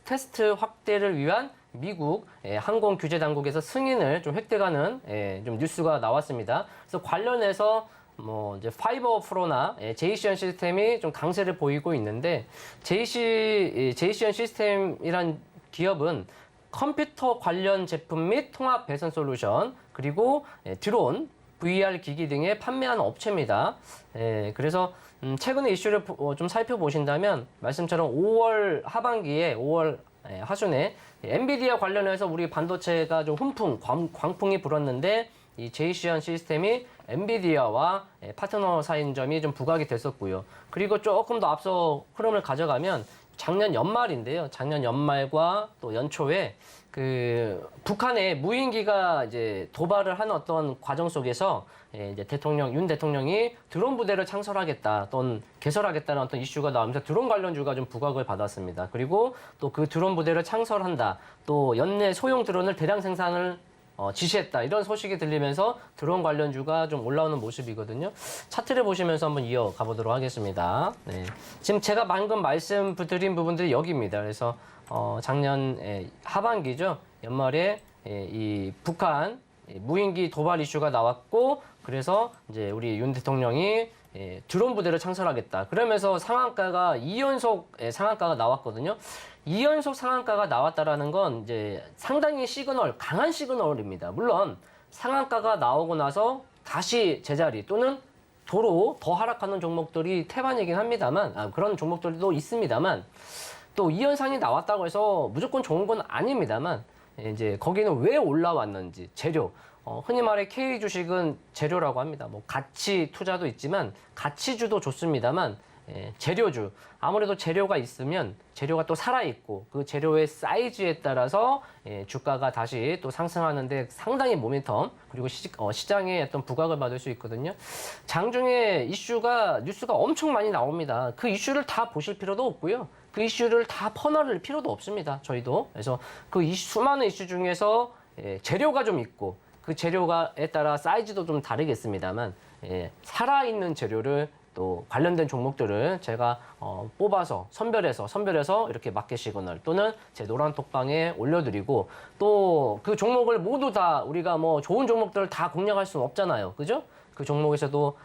테스트 확대를 위한 미국 항공 규제 당국에서 승인을 좀 획득하는 좀 뉴스가 나왔습니다. 그래서 관련해서 뭐 이제 파이버 프로나 JC현 시스템이 좀 강세를 보이고 있는데 JC현 시스템이란 기업은 컴퓨터 관련 제품 및 통합 배선 솔루션 그리고 드론 VR 기기 등의 판매하는 업체입니다. 그래서 최근에 이슈를 좀 살펴보신다면 말씀처럼 5월 하반기에 5월 하순에 엔비디아 관련해서 우리 반도체가 좀 광풍이 불었는데 이 JC현 시스템이 엔비디아와 파트너 사인 점이 좀 부각이 됐었고요. 그리고 조금 더 앞서 흐름을 가져가면 작년 연말인데요. 작년 연말과 또 연초에 그 북한의 무인기가 이제 도발을 하는 어떤 과정 속에서 이제 윤 대통령이 드론 부대를 창설하겠다 또는 개설하겠다는 어떤 이슈가 나오면서 드론 관련주가 좀 부각을 받았습니다. 그리고 또 그 드론 부대를 창설한다. 또 연내 소형 드론을 대량 생산을 지시했다. 이런 소식이 들리면서 드론 관련주가 좀 올라오는 모습이거든요. 차트를 보시면서 한번 이어가 보도록 하겠습니다. 네. 지금 제가 방금 말씀드린 부분들이 여기입니다. 그래서 작년 하반기죠. 연말에 이 북한 무인기 도발 이슈가 나왔고 그래서 이제 우리 윤 대통령이 드론 부대를 창설하겠다. 그러면서 상한가가 2연속 상한가가 나왔거든요. 2연속 상한가가 나왔다라는 건 이제 상당히 강한 시그널입니다. 물론 상한가가 나오고 나서 다시 제자리 또는 도로 더 하락하는 종목들이 태반이긴 합니다만 그런 종목들도 있습니다만 또 이 현상이 나왔다고 해서 무조건 좋은 건 아닙니다만 이제 거기는 왜 올라왔는지 재료 흔히 말해 K 주식은 재료라고 합니다. 뭐 가치 투자도 있지만 가치주도 좋습니다만 재료주 아무래도 재료가 있으면 재료가 또 살아있고 그 재료의 사이즈에 따라서 주가가 다시 또 상승하는데 상당히 모멘텀 그리고 시장에 어떤 부각을 받을 수 있거든요. 장중에 뉴스가 엄청 많이 나옵니다. 그 이슈를 다 보실 필요도 없고요. 그 이슈를 다 퍼나를 필요도 없습니다. 저희도. 그래서 그 수많은 이슈 중에서 재료가 좀 있고 그 재료가에 따라 사이즈도 좀 다르겠습니다만 살아있는 재료를 또 관련된 종목들을 제가 뽑아서 선별해서 이렇게 마켓 시그널 또는 제 노란톡방에 올려드리고 또 그 종목을 모두 다 우리가 뭐 좋은 종목들을 다 공략할 수는 없잖아요. 그죠? 그 종목에서도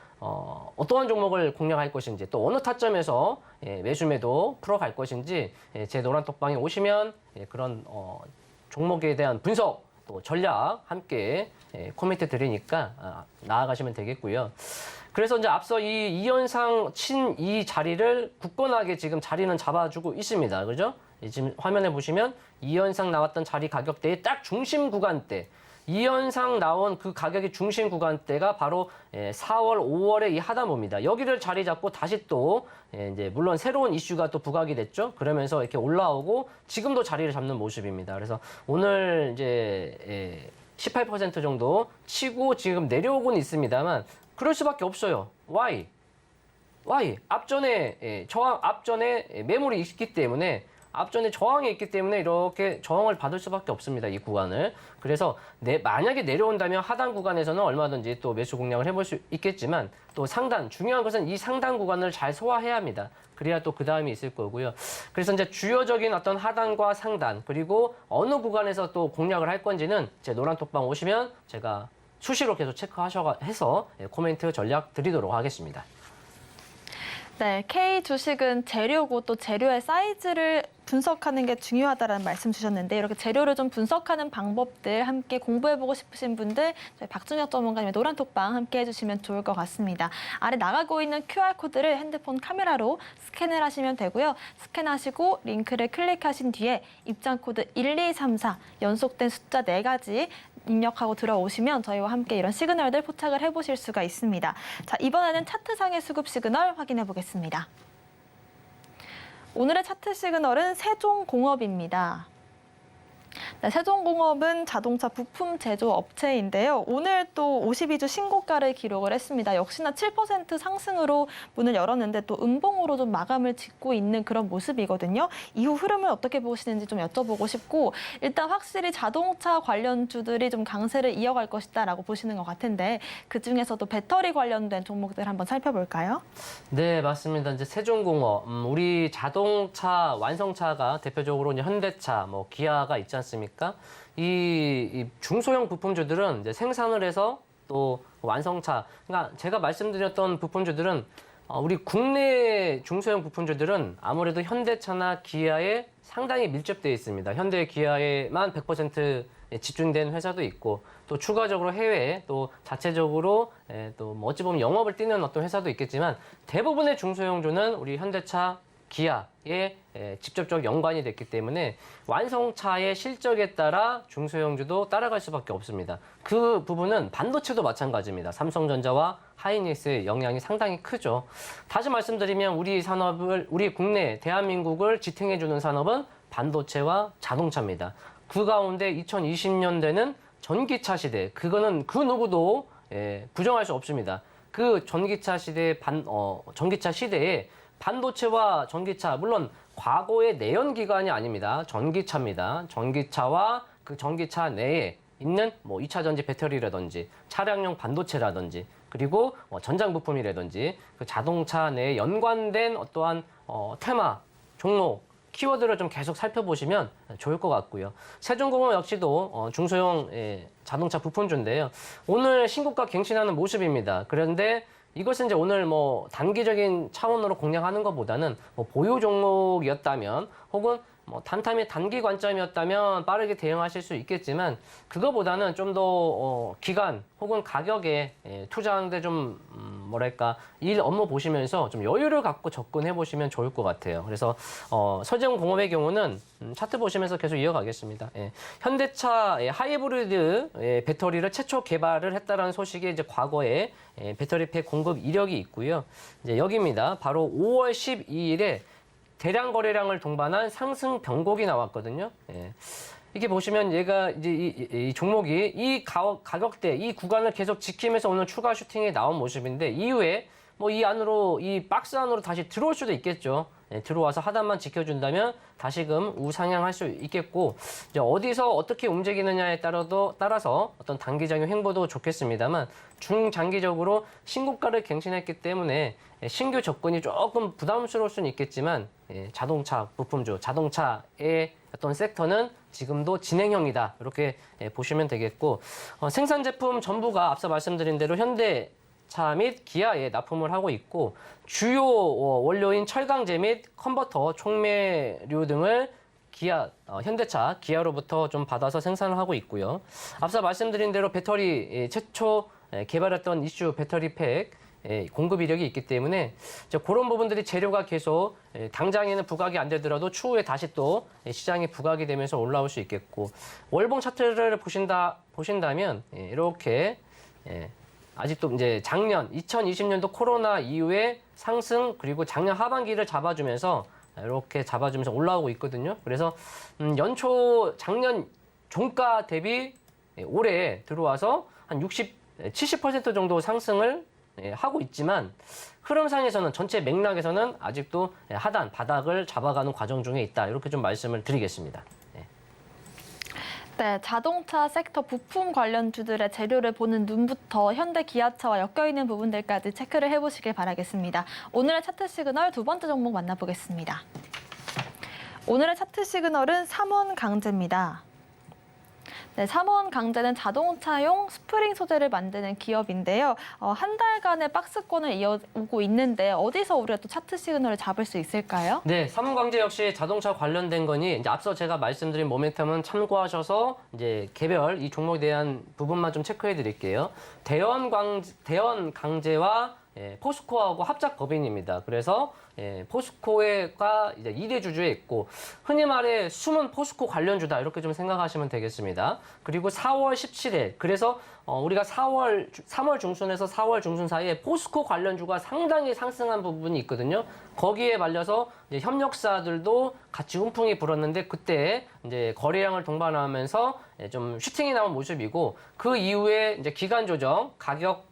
어떠한 종목을 공략할 것인지 또 어느 타점에서 매수매도 풀어갈 것인지 제 노란톡방에 오시면 그런 종목에 대한 분석 또 전략 함께 코멘트 드리니까 나아가시면 되겠고요. 그래서 이제 앞서 이 이현상 친 이 자리를 굳건하게 지금 자리는 잡아주고 있습니다. 그죠? 지금 화면에 보시면 이현상 나왔던 자리 가격대의 딱 중심 구간대. 이현상 나온 그 가격의 중심 구간대가 바로 4월, 5월의 이 하단부입니다. 여기를 자리 잡고 다시 또 이제 물론 새로운 이슈가 또 부각이 됐죠. 그러면서 이렇게 올라오고 지금도 자리를 잡는 모습입니다. 그래서 오늘 이제 18% 정도 치고 지금 내려오고는 있습니다만 그럴 수밖에 없어요. Why? 앞전에 매물이 있기 때문에 앞전에 저항이 있기 때문에 이렇게 저항을 받을 수밖에 없습니다. 이 구간을. 그래서 만약에 내려온다면 하단 구간에서는 얼마든지 또 매수 공략을 해볼 수 있겠지만 또 중요한 것은 이 상단 구간을 잘 소화해야 합니다. 그래야 또 그 다음이 있을 거고요. 그래서 이제 주요적인 어떤 하단과 상단 그리고 어느 구간에서 또 공략을 할 건지는 제 노란톡방 오시면 제가 수시로 계속 체크해서 코멘트 전략 드리도록 하겠습니다. 네, K 주식은 재료고 또 재료의 사이즈를 분석하는 게 중요하다는 말씀 주셨는데 이렇게 재료를 좀 분석하는 방법들 함께 공부해보고 싶으신 분들 저희 박준혁 전문가님의 노란톡방 함께 해주시면 좋을 것 같습니다. 아래 나가고 있는 QR코드를 핸드폰 카메라로 스캔을 하시면 되고요. 스캔하시고 링크를 클릭하신 뒤에 입장코드 1234 연속된 숫자 4가지 입력하고 들어오시면 저희와 함께 이런 시그널들 포착을 해보실 수가 있습니다. 자, 이번에는 차트상의 수급 시그널 확인해 보겠습니다. 오늘의 차트 시그널은 세종공업입니다. 네, 세종공업은 자동차 부품 제조 업체인데요. 오늘 또 52주 신고가를 기록을 했습니다. 역시나 7% 상승으로 문을 열었는데 또 음봉으로 좀 마감을 짓고 있는 그런 모습이거든요. 이후 흐름을 어떻게 보시는지 좀 여쭤보고 싶고 일단 확실히 자동차 관련주들이 좀 강세를 이어갈 것이다라고 보시는 것 같은데 그중에서도 배터리 관련된 종목들 한번 살펴볼까요? 네, 맞습니다. 이제 세종공업, 우리 자동차 완성차가 대표적으로 이제 현대차, 뭐 기아가 있지 않습니까? 이 중소형 부품주들은 이제 생산을 해서 또 완성차, 그러니까 제가 말씀드렸던 부품주들은 우리 국내 중소형 부품주들은 아무래도 현대차나 기아에 상당히 밀접되어 있습니다. 현대 기아에만 100% 집중된 회사도 있고 또 추가적으로 해외에 또 자체적으로 또 뭐 어찌 보면 영업을 뛰는 어떤 회사도 있겠지만 대부분의 중소형주는 우리 현대차, 기아에 직접적 연관이 됐기 때문에 완성차의 실적에 따라 중소형주도 따라갈 수밖에 없습니다. 그 부분은 반도체도 마찬가지입니다. 삼성전자와 하이닉스의 영향이 상당히 크죠. 다시 말씀드리면 우리 국내 대한민국을 지탱해주는 산업은 반도체와 자동차입니다. 그 가운데 2020년대는 전기차 시대, 그거는 그 누구도 부정할 수 없습니다. 그 전기차 시대에 반도체와 전기차, 물론 과거의 내연기관이 아닙니다. 전기차입니다. 전기차와 그 전기차 내에 있는 뭐 2차 전지 배터리라든지 차량용 반도체라든지 그리고 전장 부품이라든지 그 자동차 내에 연관된 어떠한 테마, 종목, 키워드를 좀 계속 살펴보시면 좋을 것 같고요. 세종공업 역시도 중소형 자동차 부품주인데요. 오늘 신고가 갱신하는 모습입니다. 그런데 이것은 이제 오늘 뭐 단기적인 차원으로 공략하는 것보다는 뭐 보유 종목이었다면 혹은 뭐 단기 관점이었다면 빠르게 대응하실 수 있겠지만 그거보다는 좀 더 기간 혹은 가격에 투자하는데 좀 뭐랄까 일 업무 보시면서 좀 여유를 갖고 접근해 보시면 좋을 것 같아요. 그래서 서재공업의 경우는 차트 보시면서 계속 이어가겠습니다. 예. 현대차 하이브리드 배터리를 최초 개발을 했다라는 소식이 이제 과거에 배터리팩 공급 이력이 있고요. 이제 여기입니다. 바로 5월 12일에 대량 거래량을 동반한 상승 변곡이 나왔거든요. 예. 이렇게 보시면 얘가 이제 이 종목이 이 가격대, 이 구간을 계속 지키면서 오늘 추가 슈팅이 나온 모습인데 이후에 뭐 이 안으로, 이 박스 안으로 다시 들어올 수도 있겠죠. 예, 들어와서 하단만 지켜준다면 다시금 우상향할 수 있겠고, 이제 어디서 어떻게 움직이느냐에 따라서 어떤 단기적인 횡보도 좋겠습니다만 중장기적으로 신고가를 갱신했기 때문에 신규 접근이 조금 부담스러울 수는 있겠지만 자동차 부품주, 자동차의 어떤 섹터는 지금도 진행형이다. 이렇게 보시면 되겠고, 생산 제품 전부가 앞서 말씀드린 대로 현대차 및 기아에 납품을 하고 있고, 주요 원료인 철강제 및 컨버터, 촉매류 등을 현대차, 기아로부터 좀 받아서 생산을 하고 있고요. 앞서 말씀드린 대로 배터리 최초 개발했던 이슈 배터리팩 공급 이력이 있기 때문에 그런 부분들이 재료가 계속 당장에는 부각이 안 되더라도 추후에 다시 또 시장에 부각이 되면서 올라올 수 있겠고, 월봉 차트를 보신다면 이렇게 아직도 이제 작년 2020년도 코로나 이후에 상승, 그리고 작년 하반기를 잡아주면서 이렇게 잡아주면서 올라오고 있거든요. 그래서 작년 종가 대비 올해 들어와서 한 70% 정도 상승을 하고 있지만 흐름상에서는, 전체 맥락에서는 아직도 하단, 바닥을 잡아가는 과정 중에 있다. 이렇게 좀 말씀을 드리겠습니다. 네, 자동차 섹터 부품 관련주들의 재료를 보는 눈부터 현대 기아차와 엮여있는 부분들까지 체크를 해보시길 바라겠습니다. 오늘의 차트 시그널 두 번째 종목 만나보겠습니다. 오늘의 차트 시그널은 삼원강제입니다. 네, 삼원강제는 자동차용 스프링 소재를 만드는 기업인데요. 한 달간의 박스권을 이어오고 있는데 어디서 우리가 또 차트 시그널을 잡을 수 있을까요? 네, 삼원강제 역시 자동차 관련된 거니 이제 앞서 제가 말씀드린 모멘텀은 참고하셔서 이제 개별 이 종목에 대한 부분만 좀 체크해 드릴게요. 대원강제와 포스코하고 합작 법인입니다. 그래서 포스코가 이제 2대 주주에 있고, 흔히 말해 숨은 포스코 관련주다, 이렇게 좀 생각하시면 되겠습니다. 그리고 4월 17일, 그래서 우리가 3월 중순에서 4월 중순 사이에 포스코 관련주가 상당히 상승한 부분이 있거든요. 거기에 말려서 이제 협력사들도 같이 훈풍이 불었는데, 그때 이제 거래량을 동반하면서 좀 슈팅이 나온 모습이고, 그 이후에 이제 기간 조정, 가격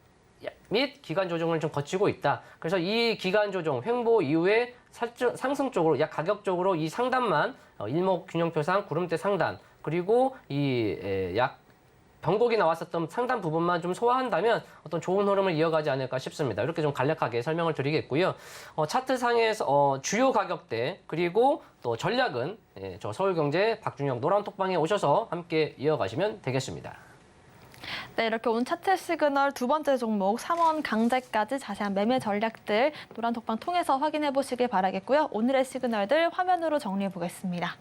및 기간 조정을 좀 거치고 있다. 그래서 이 기간 조정 횡보 이후에 상승 쪽으로, 약 가격적으로 이 상단만 일목균형표상 구름대 상단, 그리고 약 변곡이 나왔었던 상단 부분만 좀 소화한다면 어떤 좋은 흐름을 이어가지 않을까 싶습니다. 이렇게 좀 간략하게 설명을 드리겠고요. 차트상에서 주요 가격대, 그리고 또 전략은 저 서울경제 박준영 노란톡방에 오셔서 함께 이어가시면 되겠습니다. 네, 이렇게 오늘 차트 시그널 두 번째 종목 삼원강제까지 자세한 매매 전략들 노란톡방 통해서 확인해 보시길 바라겠고요. 오늘의 시그널들 화면으로 정리해 보겠습니다.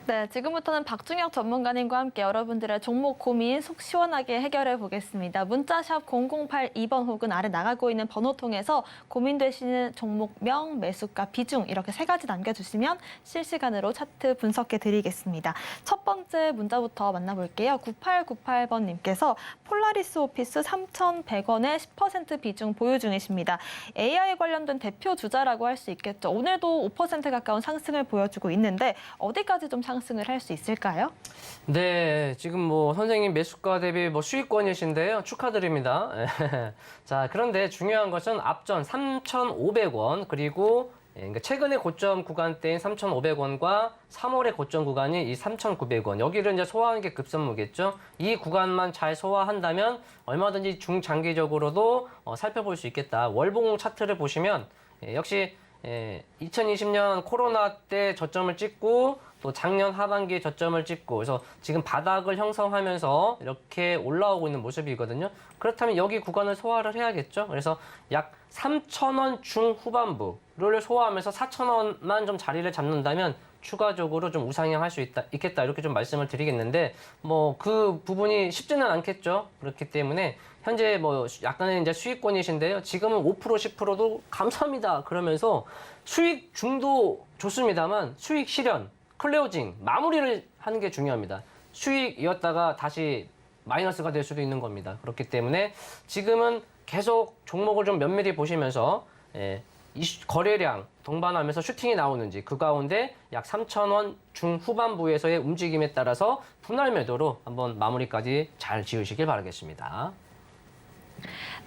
네, 지금부터는 박준혁 전문가님과 함께 여러분들의 종목 고민 속 시원하게 해결해 보겠습니다. 문자샵 0082번 혹은 아래 나가고 있는 번호 통해서 고민되시는 종목명, 매수가, 비중 이렇게 세 가지 남겨주시면 실시간으로 차트 분석해 드리겠습니다. 첫 번째 문자부터 만나볼게요. 9898번님께서 폴라리스 오피스 3,100원에 10% 비중 보유 중이십니다. AI 관련된 대표 주자라고 할 수 있겠죠. 오늘도 5% 가까운 상승을 보여주고 있는데 어디까지 좀 상승을 할 수 있을까요? 네, 지금 뭐 선생님 매수가 대비 뭐 수익권이신데요. 축하드립니다. 자, 그런데 중요한 것은 앞전 3,500원 그리고 그러니까 최근에 고점 구간대인 3,500원과 3월의 고점 구간이 이 3,900원. 여기를 이제 소화하는 게 급선무겠죠. 이 구간만 잘 소화한다면 얼마든지 중장기적으로도 살펴볼 수 있겠다. 월봉 차트를 보시면 역시 2020년 코로나 때 저점을 찍고 또 작년 하반기에 저점을 찍고 그래서 지금 바닥을 형성하면서 이렇게 올라오고 있는 모습이거든요. 그렇다면 여기 구간을 소화를 해야겠죠. 그래서 약 3,000원 중후반부를 소화하면서 4,000원만 좀 자리를 잡는다면 추가적으로 좀 우상향할 수 있겠다 이렇게 좀 말씀을 드리겠는데 뭐 그 부분이 쉽지는 않겠죠. 그렇기 때문에 현재 뭐 약간의 이제 수익권이신데요. 지금은 5% 10%도 감사합니다. 그러면서 수익 중도 좋습니다만 수익 실현, 클로징, 마무리를 하는 게 중요합니다. 수익이었다가 다시 마이너스가 될 수도 있는 겁니다. 그렇기 때문에 지금은 계속 종목을 좀 면밀히 보시면서 거래량 동반하면서 슈팅이 나오는지 그 가운데 약 3,000원 중후반부에서의 움직임에 따라서 분할 매도로 한번 마무리까지 잘 지으시길 바라겠습니다.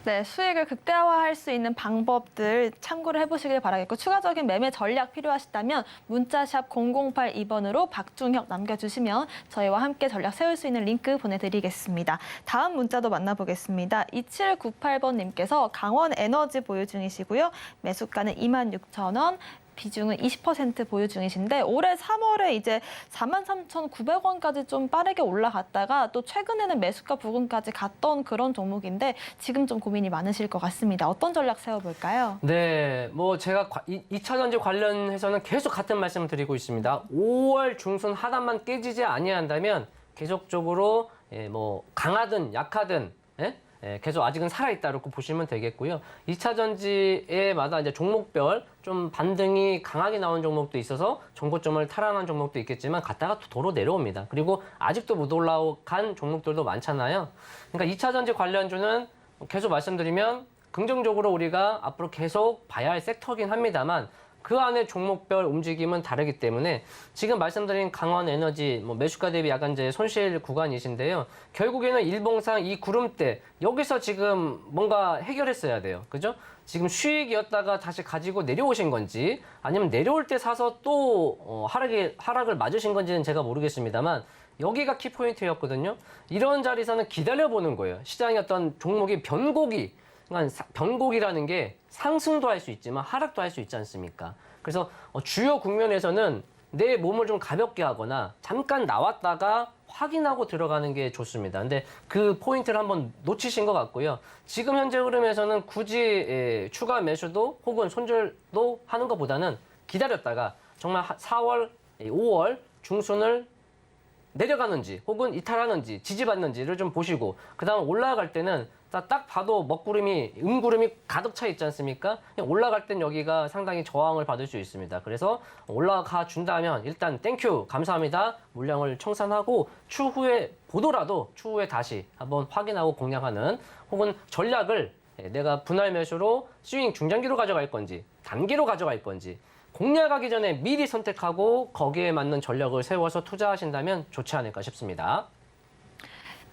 네, 수익을 극대화할 수 있는 방법들 참고를 해보시길 바라겠고 추가적인 매매 전략 필요하시다면 문자샵 0082번으로 박중혁 남겨주시면 저희와 함께 전략 세울 수 있는 링크 보내드리겠습니다. 다음 문자도 만나보겠습니다. 2798번님께서 강원 에너지 보유 중이시고요. 매수가는 26,000원. 비중은 20% 보유 중이신데 올해 3월에 이제 43,900원까지 좀 빠르게 올라갔다가 또 최근에는 매수가 부근까지 갔던 그런 종목인데 지금 좀 고민이 많으실 것 같습니다. 어떤 전략 세워볼까요? 네, 뭐 제가 2차전지 관련해서는 계속 같은 말씀을 드리고 있습니다. 5월 중순 하단만 깨지지 아니한다면 계속적으로 뭐 강하든 약하든 계속 아직은 살아있다 이렇게 보시면 되겠고요. 2차 전지에마다 이제 종목별 좀 반등이 강하게 나온 종목도 있어서 정고점을 탈환한 종목도 있겠지만 갔다가 도로 내려옵니다. 그리고 아직도 못 올라간 종목들도 많잖아요. 그러니까 2차 전지 관련주는 계속 말씀드리면 긍정적으로 우리가 앞으로 계속 봐야 할 섹터긴 합니다만 그 안에 종목별 움직임은 다르기 때문에 지금 말씀드린 강원 에너지 뭐 매수가 대비 약간 이제 손실 구간이신데요. 결국에는 일봉상 이 구름대 여기서 지금 뭔가 해결했어야 돼요. 그죠? 지금 수익이었다가 다시 가지고 내려오신 건지 아니면 내려올 때 사서 또 하락을 맞으신 건지는 제가 모르겠습니다만 여기가 키포인트였거든요. 이런 자리에서는 기다려보는 거예요. 시장의 어떤 종목이 그러니까 변곡이라는 게 상승도 할 수 있지만 하락도 할 수 있지 않습니까? 그래서 주요 국면에서는 내 몸을 좀 가볍게 하거나 잠깐 나왔다가 확인하고 들어가는 게 좋습니다. 근데 그 포인트를 한번 놓치신 것 같고요. 지금 현재 흐름에서는 굳이 추가 매수도 혹은 손절도 하는 것보다는 기다렸다가 정말 4월, 5월 중순을 내려가는지 혹은 이탈하는지 지지받는지를 좀 보시고 그다음 올라갈 때는 딱 봐도 먹구름이 음구름이 가득 차 있지 않습니까? 올라갈 땐 여기가 상당히 저항을 받을 수 있습니다. 그래서 올라가 준다면 일단 땡큐 감사합니다. 물량을 청산하고 추후에 보더라도 추후에 다시 한번 확인하고 공략하는 혹은 전략을 내가 분할 매수로 스윙 중장기로 가져갈 건지 단기로 가져갈 건지 공략하기 전에 미리 선택하고 거기에 맞는 전략을 세워서 투자하신다면 좋지 않을까 싶습니다.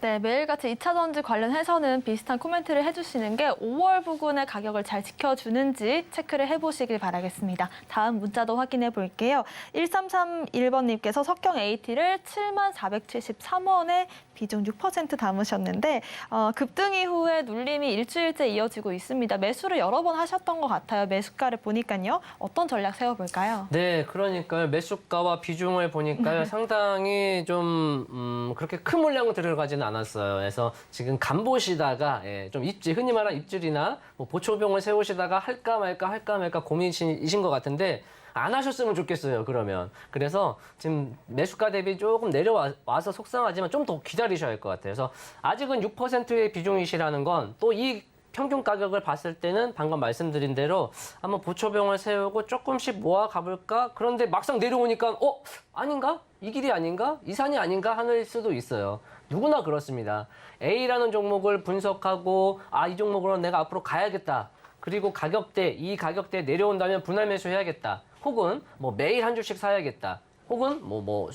네, 매일같이 2차 전지 관련해서는 비슷한 코멘트를 해주시는 게 5월 부근의 가격을 잘 지켜주는지 체크를 해보시길 바라겠습니다. 다음 문자도 확인해 볼게요. 1331번님께서 석경 AT를 74,473원에 비중 6% 담으셨는데 급등 이후에 눌림이 일주일째 이어지고 있습니다. 매수를 여러 번 하셨던 것 같아요. 매수가를 보니까요. 어떤 전략 세워볼까요? 네, 그러니까요. 매수가와 비중을 보니까요. 상당히 좀 그렇게 큰 물량을 들어가지는 않았어요. 그래서 지금 간보시다가 좀 흔히 말하는 입질이나 뭐 보초병을 세우시다가 할까 말까 고민이신 것 같은데 안 하셨으면 좋겠어요. 그러면 그래서 지금 매수가 대비 조금 내려와서 속상하지만 좀 더 기다리셔야 할 것 같아요. 그래서 아직은 6%의 비중이시라는 건 또 이 평균 가격을 봤을 때는 방금 말씀드린 대로 한번 보초병을 세우고 조금씩 모아 가볼까? 그런데 막상 내려오니까 아닌가? 이 길이 아닌가? 이 산이 아닌가? 하는 수도 있어요. 누구나 그렇습니다. A라는 종목을 분석하고 이 종목으로 내가 앞으로 가야겠다. 그리고 이 가격대 내려온다면 분할 매수해야겠다. 혹은 뭐 매일 한 주씩 사야겠다. 혹은 뭐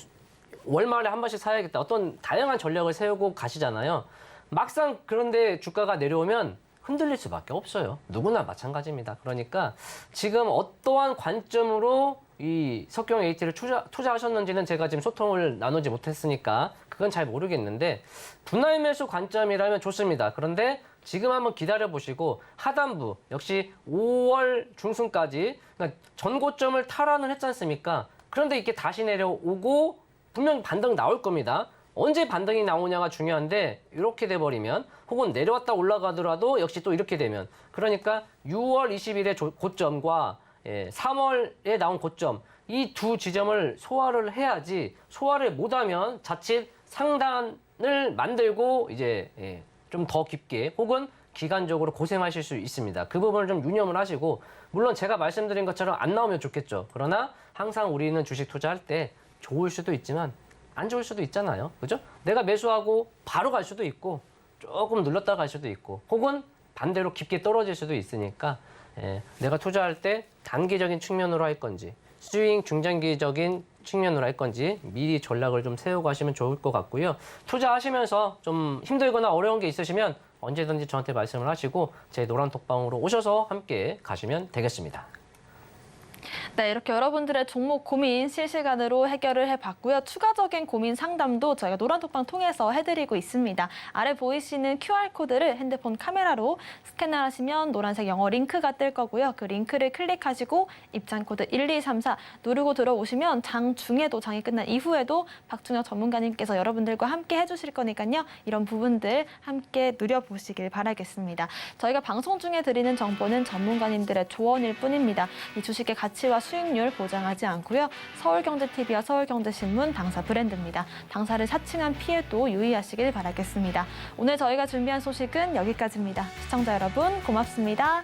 월말에 한 번씩 사야겠다. 어떤 다양한 전략을 세우고 가시잖아요. 막상 그런데 주가가 내려오면 흔들릴 수밖에 없어요. 누구나 마찬가지입니다. 그러니까 지금 어떠한 관점으로 이 석경 AT를 투자하셨는지는 제가 지금 소통을 나누지 못했으니까 그건 잘 모르겠는데 분할 매수 관점이라면 좋습니다. 그런데 지금 한번 기다려보시고 하단부 역시 5월 중순까지 그러니까 전고점을 탈환을 했지 않습니까? 그런데 이렇게 다시 내려오고 분명히 반등 나올 겁니다. 언제 반등이 나오냐가 중요한데 이렇게 돼버리면 혹은 내려왔다 올라가더라도 역시 또 이렇게 되면 그러니까 6월 20일의 고점과 3월에 나온 고점 이 두 지점을 소화를 해야지 소화를 못하면 자칫 상단을 만들고 이제 좀 더 깊게 혹은 기간적으로 고생하실 수 있습니다. 그 부분을 좀 유념을 하시고 물론 제가 말씀드린 것처럼 안 나오면 좋겠죠. 그러나 항상 우리는 주식 투자할 때 좋을 수도 있지만 안 좋을 수도 있잖아요. 그죠? 내가 매수하고 바로 갈 수도 있고 조금 눌렀다 갈 수도 있고 혹은 반대로 깊게 떨어질 수도 있으니까 내가 투자할 때 단기적인 측면으로 할 건지 스윙 중장기적인 측면으로 할 건지 미리 전략을 좀 세우고 하시면 좋을 것 같고요. 투자하시면서 좀 힘들거나 어려운 게 있으시면 언제든지 저한테 말씀을 하시고 제 노란톡방으로 오셔서 함께 가시면 되겠습니다. 네, 이렇게 여러분들의 종목 고민 실시간으로 해결을 해봤고요. 추가적인 고민 상담도 저희가 노란톡방 통해서 해드리고 있습니다. 아래 보이시는 QR코드를 핸드폰 카메라로 스캔을 하시면 노란색 영어 링크가 뜰 거고요. 그 링크를 클릭하시고 입장코드 1234 누르고 들어오시면 장 중에도 장이 끝난 이후에도 박준혁 전문가님께서 여러분들과 함께 해주실 거니까요. 이런 부분들 함께 누려보시길 바라겠습니다. 저희가 방송 중에 드리는 정보는 전문가님들의 조언일 뿐입니다. 이 주식의 가치와 수익률 보장하지 않고요. 서울경제TV와 서울경제신문 당사 브랜드입니다. 당사를 사칭한 피해도 유의하시길 바라겠습니다. 오늘 저희가 준비한 소식은 여기까지입니다. 시청자 여러분 고맙습니다.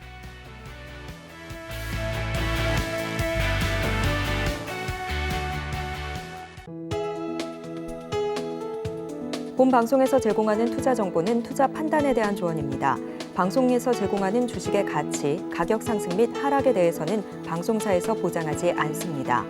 본 방송에서 제공하는 투자 정보는 투자 판단에 대한 조언입니다. 방송에서 제공하는 주식의 가치, 가격 상승 및 하락에 대해서는 방송사에서 보장하지 않습니다.